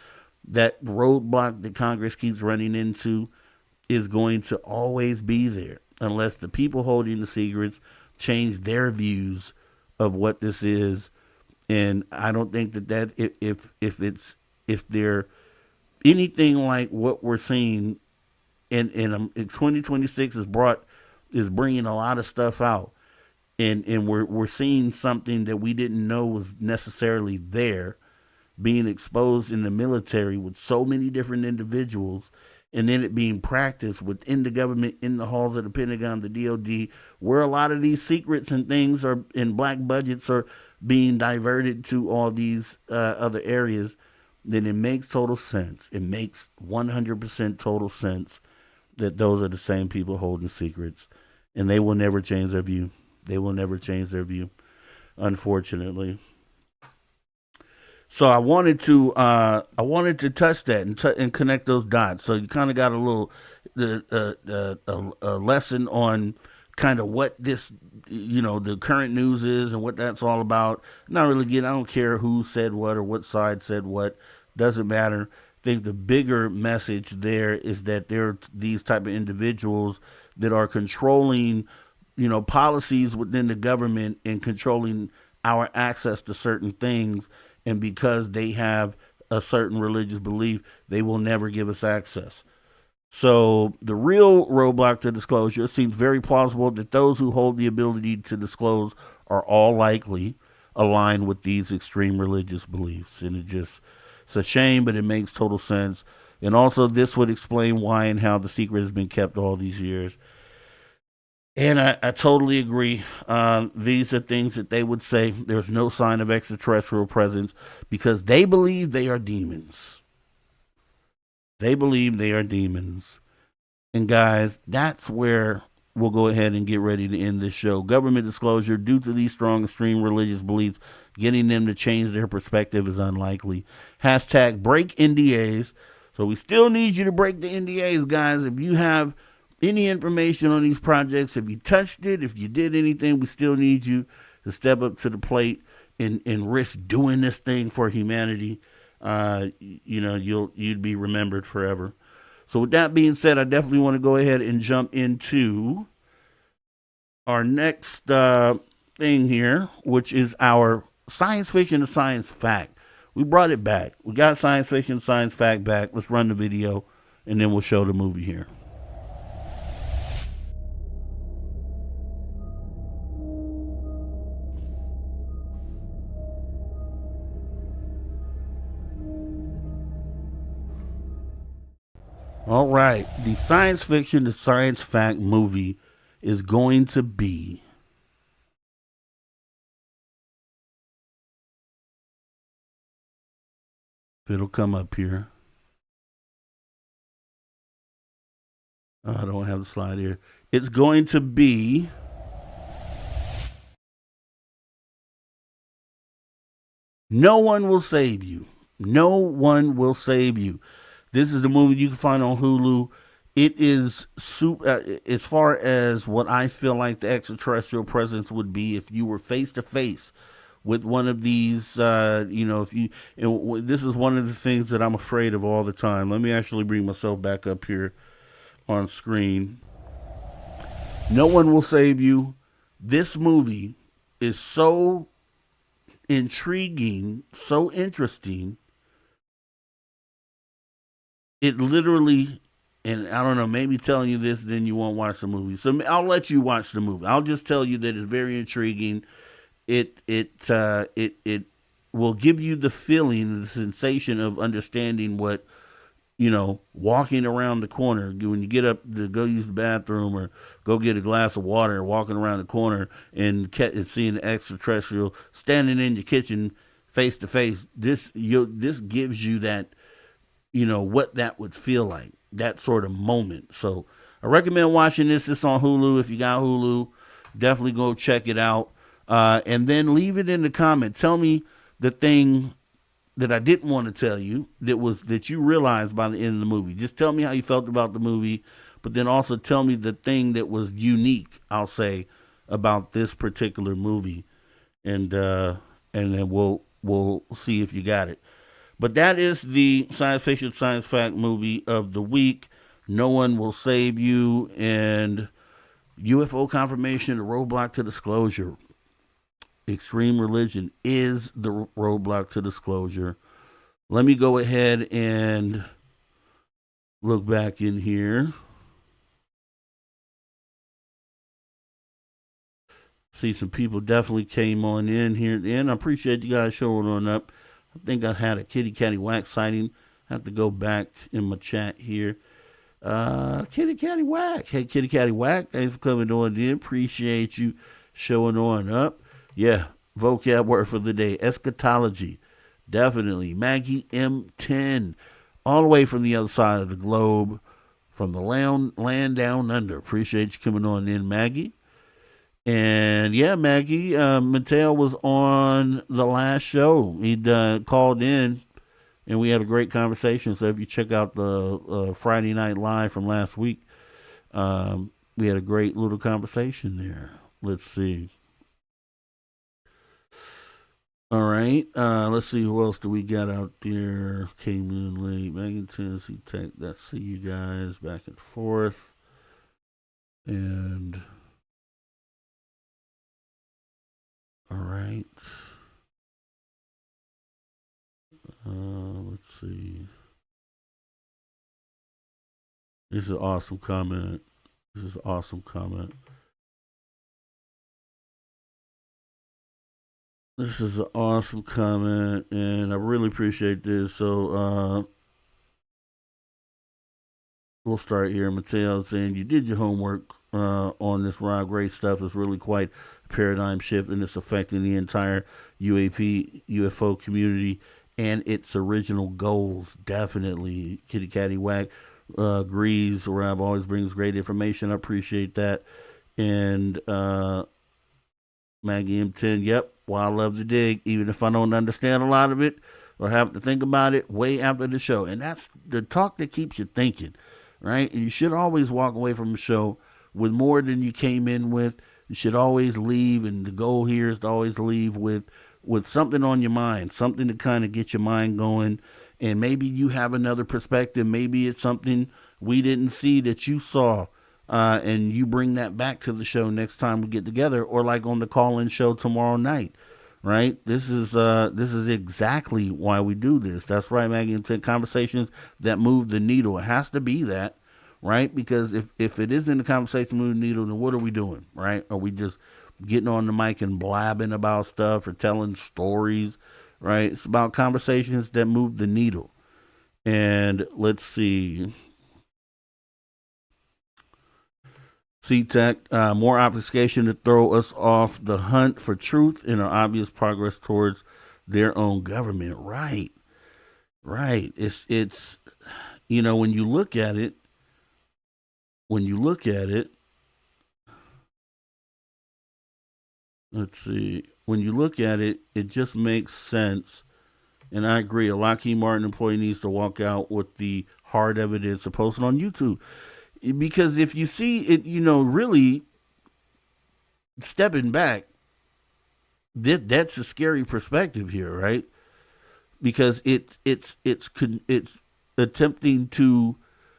That roadblock that Congress keeps running into is going to always be there unless the people holding the secrets change their views of what this is. And I don't think that if they're anything like what we're seeing in 2026 is bringing a lot of stuff out, and we're seeing something that we didn't know was necessarily there being exposed in the military with so many different individuals, and then it being practiced within the government, in the halls of the Pentagon, the DOD, where a lot of these secrets and things are in black budgets are being diverted to all these other areas. Then it makes total sense. It makes 100% total sense that those are the same people holding secrets, and they will never change their view. They will never change their view, unfortunately. So I wanted to touch that and connect those dots. So you kind of got a little a lesson on kind of what this the current news is and what that's all about. Not really I don't care who said what or what side said what. Doesn't matter. I think the bigger message there is that there are these type of individuals that are controlling policies within the government and controlling our access to certain things. And because they have a certain religious belief, they will never give us access. So the real roadblock to disclosure seems very plausible that those who hold the ability to disclose are all likely aligned with these extreme religious beliefs. And it's a shame, but it makes total sense. And also this would explain why and how the secret has been kept all these years. And I totally agree. These are things that they would say there's no sign of extraterrestrial presence because they believe they are demons. They believe they are demons. And guys, that's where we'll go ahead and get ready to end this show. Government disclosure: due to these strong extreme religious beliefs, getting them to change their perspective is unlikely. Hashtag break NDAs. So we still need you to break the NDAs, guys. If you have any information on these projects, if you touched it, if you did anything, we still need you to step up to the plate and risk doing this thing for humanity. You'd be remembered forever. So with that being said, I definitely want to go ahead and jump into our next thing here, which is our science fiction to science fact. We brought it back. We got science fiction, science fact back. Let's run the video, and then we'll show the movie here. All right, the science fiction to science fact movie is going to be. If it'll come up here. I don't have the slide here. It's going to be No One Will Save You. No One Will Save You. This is the movie you can find on Hulu. It is as far as what I feel like the extraterrestrial presence would be if you were face to face with one of these. If you, this is one of the things that I'm afraid of all the time. Let me actually bring myself back up here on screen. No One Will Save You. This movie is so intriguing, so interesting. It literally, and I don't know, maybe telling you this, then you won't watch the movie. So I'll let you watch the movie. I'll just tell you that it's very intriguing. It will give you the feeling, the sensation of understanding what, walking around the corner when you get up to go use the bathroom or go get a glass of water, walking around the corner and seeing the extraterrestrial standing in your kitchen face to face. This gives you that, what that would feel like, that sort of moment. So I recommend watching this. It's on Hulu. If you got Hulu, definitely go check it out. And then leave it in the comment. Tell me the thing that I didn't want to tell you that you realized by the end of the movie. Just tell me how you felt about the movie, but then also tell me the thing that was unique, I'll say, about this particular movie. And then we'll see if you got it. But that is the science fiction science fact movie of the week. No One Will Save You, and UFO confirmation, the roadblock to disclosure. Extreme religion is the roadblock to disclosure. Let me go ahead and look back in here. See, some people definitely came on in here at the end. I appreciate you guys showing on up. I think I had a kitty catty whack sighting. I have to go back in my chat here. Kitty catty whack. Hey, kitty catty whack. Thanks for coming on in. Appreciate you showing on up. Yeah, vocab word for the day, eschatology. Definitely. Maggie M10, all the way from the other side of the globe, from the land down under. Appreciate you coming on in, Maggie. And yeah, Maggie, Mateo was on the last show. He'd called in, and we had a great conversation. So if you check out the Friday Night Live from last week, we had a great little conversation there. Let's see. All right. Let's see who else do we got out there. Came in late. Megan Tennessee Tech. Let's see you guys back and forth. And all right. Let's see. This is an awesome comment. This is an awesome comment. This is an awesome comment, and I really appreciate this. So we'll start here. Mateo saying, you did your homework on this Rob Gray stuff is really quite a paradigm shift, and it's affecting the entire UFO community and its original goals. Definitely, Kitty Catty Whack agrees. Rob always brings great information. I appreciate that. And Maggie M10, yep. Well, I love the dig, even if I don't understand a lot of it or have to think about it way after the show. And that's the talk that keeps you thinking, right? And you should always walk away from a show with more than you came in with. You should always leave, and the goal here is to always leave with something on your mind, something to kind of get your mind going. And maybe you have another perspective. Maybe it's something we didn't see that you saw, and you bring that back to the show next time we get together, or like on the call-in show tomorrow night. Right? This is exactly why we do this. That's right, Maggie. It's conversations that move the needle. It has to be that, right? Because if it isn't a conversation moving the needle, then what are we doing, right? Are we just getting on the mic and blabbing about stuff or telling stories, right? It's about conversations that move the needle. And let's see. C-Tech, more obfuscation to throw us off the hunt for truth and our obvious progress towards their own government. Right, right. It's when you look at it, let's see. When you look at it, it just makes sense. And I agree. A Lockheed Martin employee needs to walk out with the hard evidence and post it on YouTube. Because if you see it, really stepping back, that's a scary perspective here, right? Because it's attempting to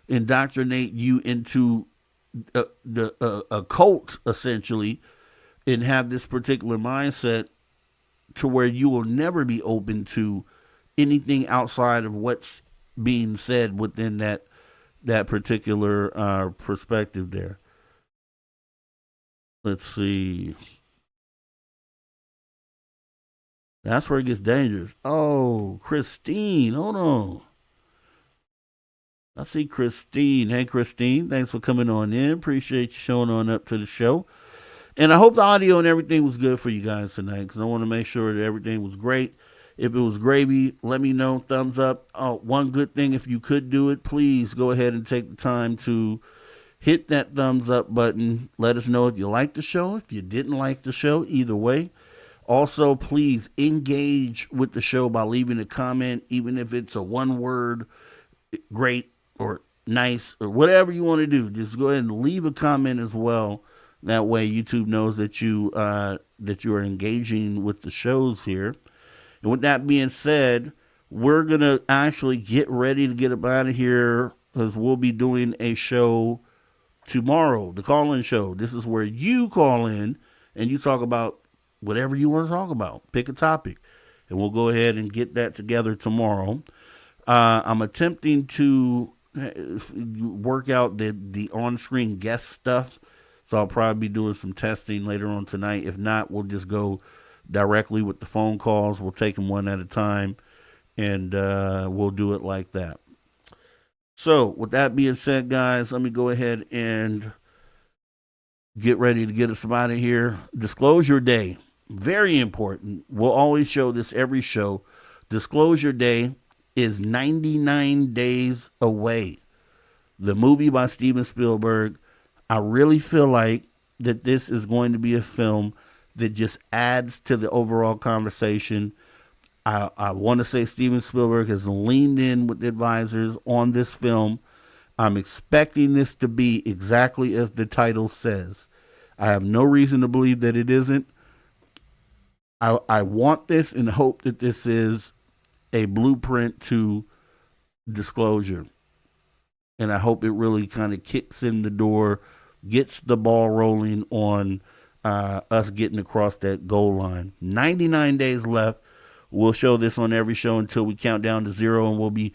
indoctrinate you into a cult, essentially, and have this particular mindset to where you will never be open to anything outside of what's being said within that particular perspective there. Let's see. That's where it gets dangerous. Oh, Christine, hold on. I see Christine. Hey, Christine, thanks for coming on in. Appreciate you showing on up to the show. And I hope the audio and everything was good for you guys tonight, because I want to make sure that everything was great. If it was gravy, let me know. Thumbs up. Oh, one good thing, if you could do it, please go ahead and take the time to hit that thumbs up button. Let us know if you liked the show, if you didn't like the show, either way. Also, please engage with the show by leaving a comment, even if it's a one word, great or nice or whatever you want to do. Just go ahead and leave a comment as well. That way YouTube knows that you are engaging with the shows here. And with that being said, we're going to actually get ready to get up out of here, because we'll be doing a show tomorrow, the call-in show. This is where you call in and you talk about whatever you want to talk about. Pick a topic, and we'll go ahead and get that together tomorrow. I'm attempting to work out the on-screen guest stuff, so I'll probably be doing some testing later on tonight. If not, we'll just go directly with the phone calls. We'll take them one at a time, and we'll do it like that. So with that being said, guys, let me go ahead and get ready to get us out of here. Disclosure Day, very important. We'll always show this every show. Disclosure Day is 99 days away. The movie by Steven Spielberg. I really feel like that this is going to be a film that just adds to the overall conversation. I want to say Steven Spielberg has leaned in with the advisors on this film. I'm expecting this to be exactly as the title says. I have no reason to believe that it isn't. I want this and hope that this is a blueprint to disclosure. And I hope it really kind of kicks in the door, gets the ball rolling on us getting across that goal line. 99 days left. We'll show this on every show until we count down to 0, and we'll be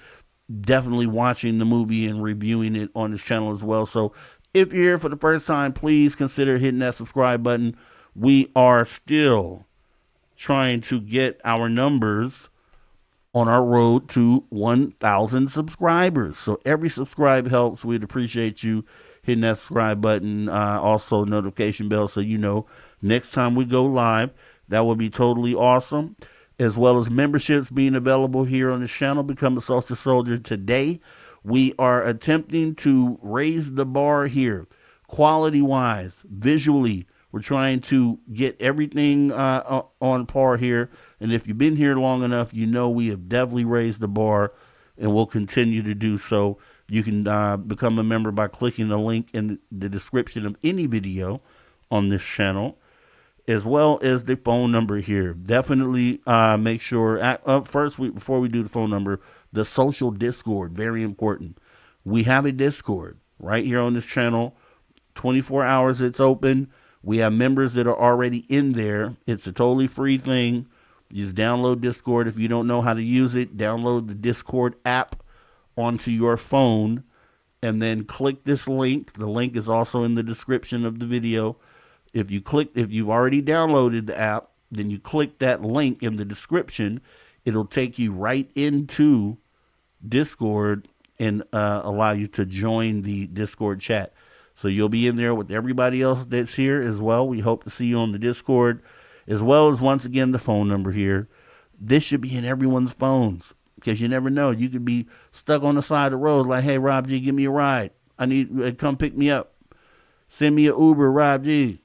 definitely watching the movie and reviewing it on this channel as well. So if you're here for the first time, please consider hitting that subscribe button. We are still trying to get our numbers on our road to 1,000 subscribers. So every subscribe helps. We'd appreciate you hitting that subscribe button. Also, notification bell so you know next time we go live. That would be totally awesome. As well as memberships being available here on the channel. Become a social soldier today. We are attempting to raise the bar here, quality wise, visually. We're trying to get everything on par here. And if you've been here long enough, you know we have definitely raised the bar and will continue to do so. You can become a member by clicking the link in the description of any video on this channel, as well as the phone number here. Definitely make sure, before we do the phone number, the social Discord, very important. We have a Discord right here on this channel. 24 hours it's open. We have members that are already in there. It's a totally free thing. You just download Discord. If you don't know how to use it, download the Discord app onto your phone and then click this link. The link is also in the description of the video. If you've already downloaded the app, then you click that link in the description. It'll take you right into Discord and allow you to join the Discord chat. So you'll be in there with everybody else that's here as well. We hope to see you on the Discord, as well as, once again, the phone number here. This should be in everyone's phones because you never know. You could be stuck on the side of the road like, hey, Rob G, give me a ride. I need come pick me up. Send me an Uber, Rob G.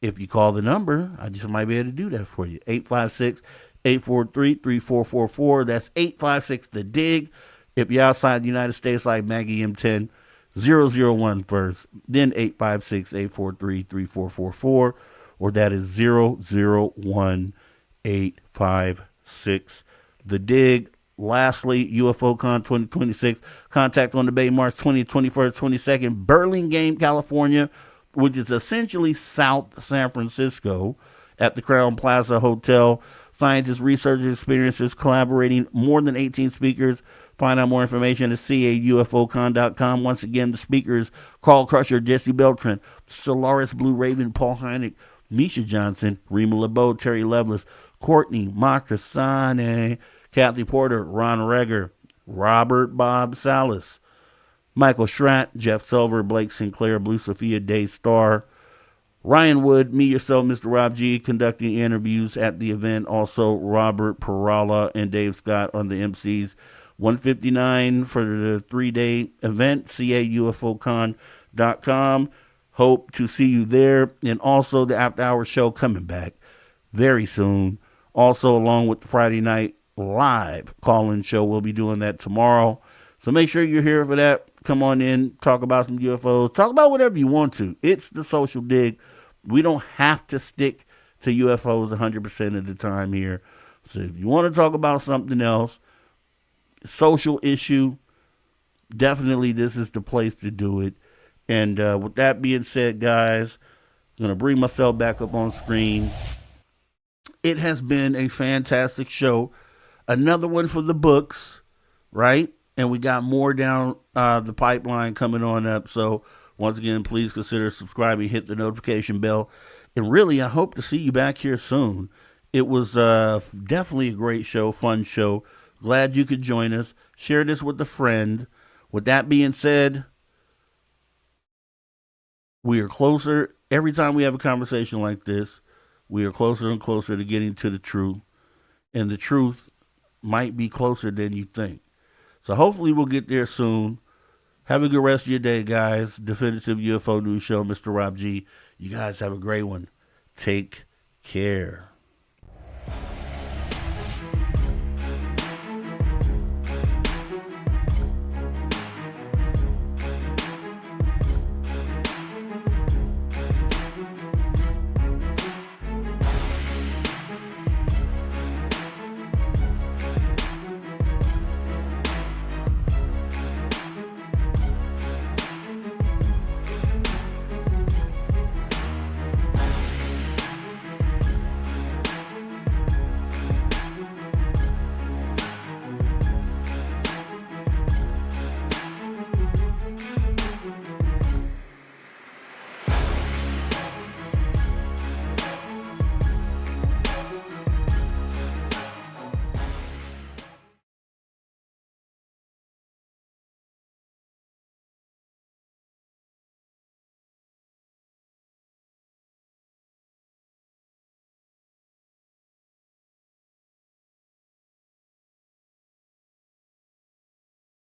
If you call the number, I just might be able to do that for you. 856-843-3444. That's 856-THE-DIGG. If you're outside the United States like Maggie M10, 001 first, then 856-843-3444, or that is 001856. The Dig. Lastly, UFOCon 2026. Contact on the Bay, March 20th, 21st, 22nd, Burlingame, California, which is essentially South San Francisco, at the Crown Plaza Hotel. Scientists, researchers, experiencers collaborating, more than 18 speakers. Find out more information at caufocon.com. Once again, the speakers: Carl Crusher, Jesse Beltran, Solaris Blue Raven, Paul Hynek, Misha Johnson, Rima LeBeau, Terry Lovelace, Courtney Macrasane, Kathy Porter, Ron Reger, Robert Bob Salas, Michael Schratt, Jeff Silver, Blake Sinclair, Blue Sophia, Dave Starr, Ryan Wood, me, yourself, Mr. Rob G, conducting interviews at the event. Also, Robert Perala and Dave Scott on the MCs. $159 for the 3-day event, caufocon.com. Hope to see you there. And also the After Hours show coming back very soon. Also, along with the Friday night live call-in show, we'll be doing that tomorrow. So make sure you're here for that. Come on in, talk about some UFOs, talk about whatever you want to. It's the Social Dig. We don't have to stick to UFOs 100% of the time here. So if you want to talk about something else, social issue, definitely this is the place to do it. And with that being said, guys, I'm going to bring myself back up on screen. It has been a fantastic show. Another one for the books, right? And we got more down the pipeline coming on up. So once again, please consider subscribing, hit the notification bell. And really, I hope to see you back here soon. It was definitely a great show, fun show. Glad you could join us. Share this with a friend. With that being said, we are closer. Every time we have a conversation like this, we are closer and closer to getting to the truth. And the truth might be closer than you think. So hopefully we'll get there soon. Have a good rest of your day, guys. Definitive UFO News Show, Mr. Rob G. You guys have a great one. Take care.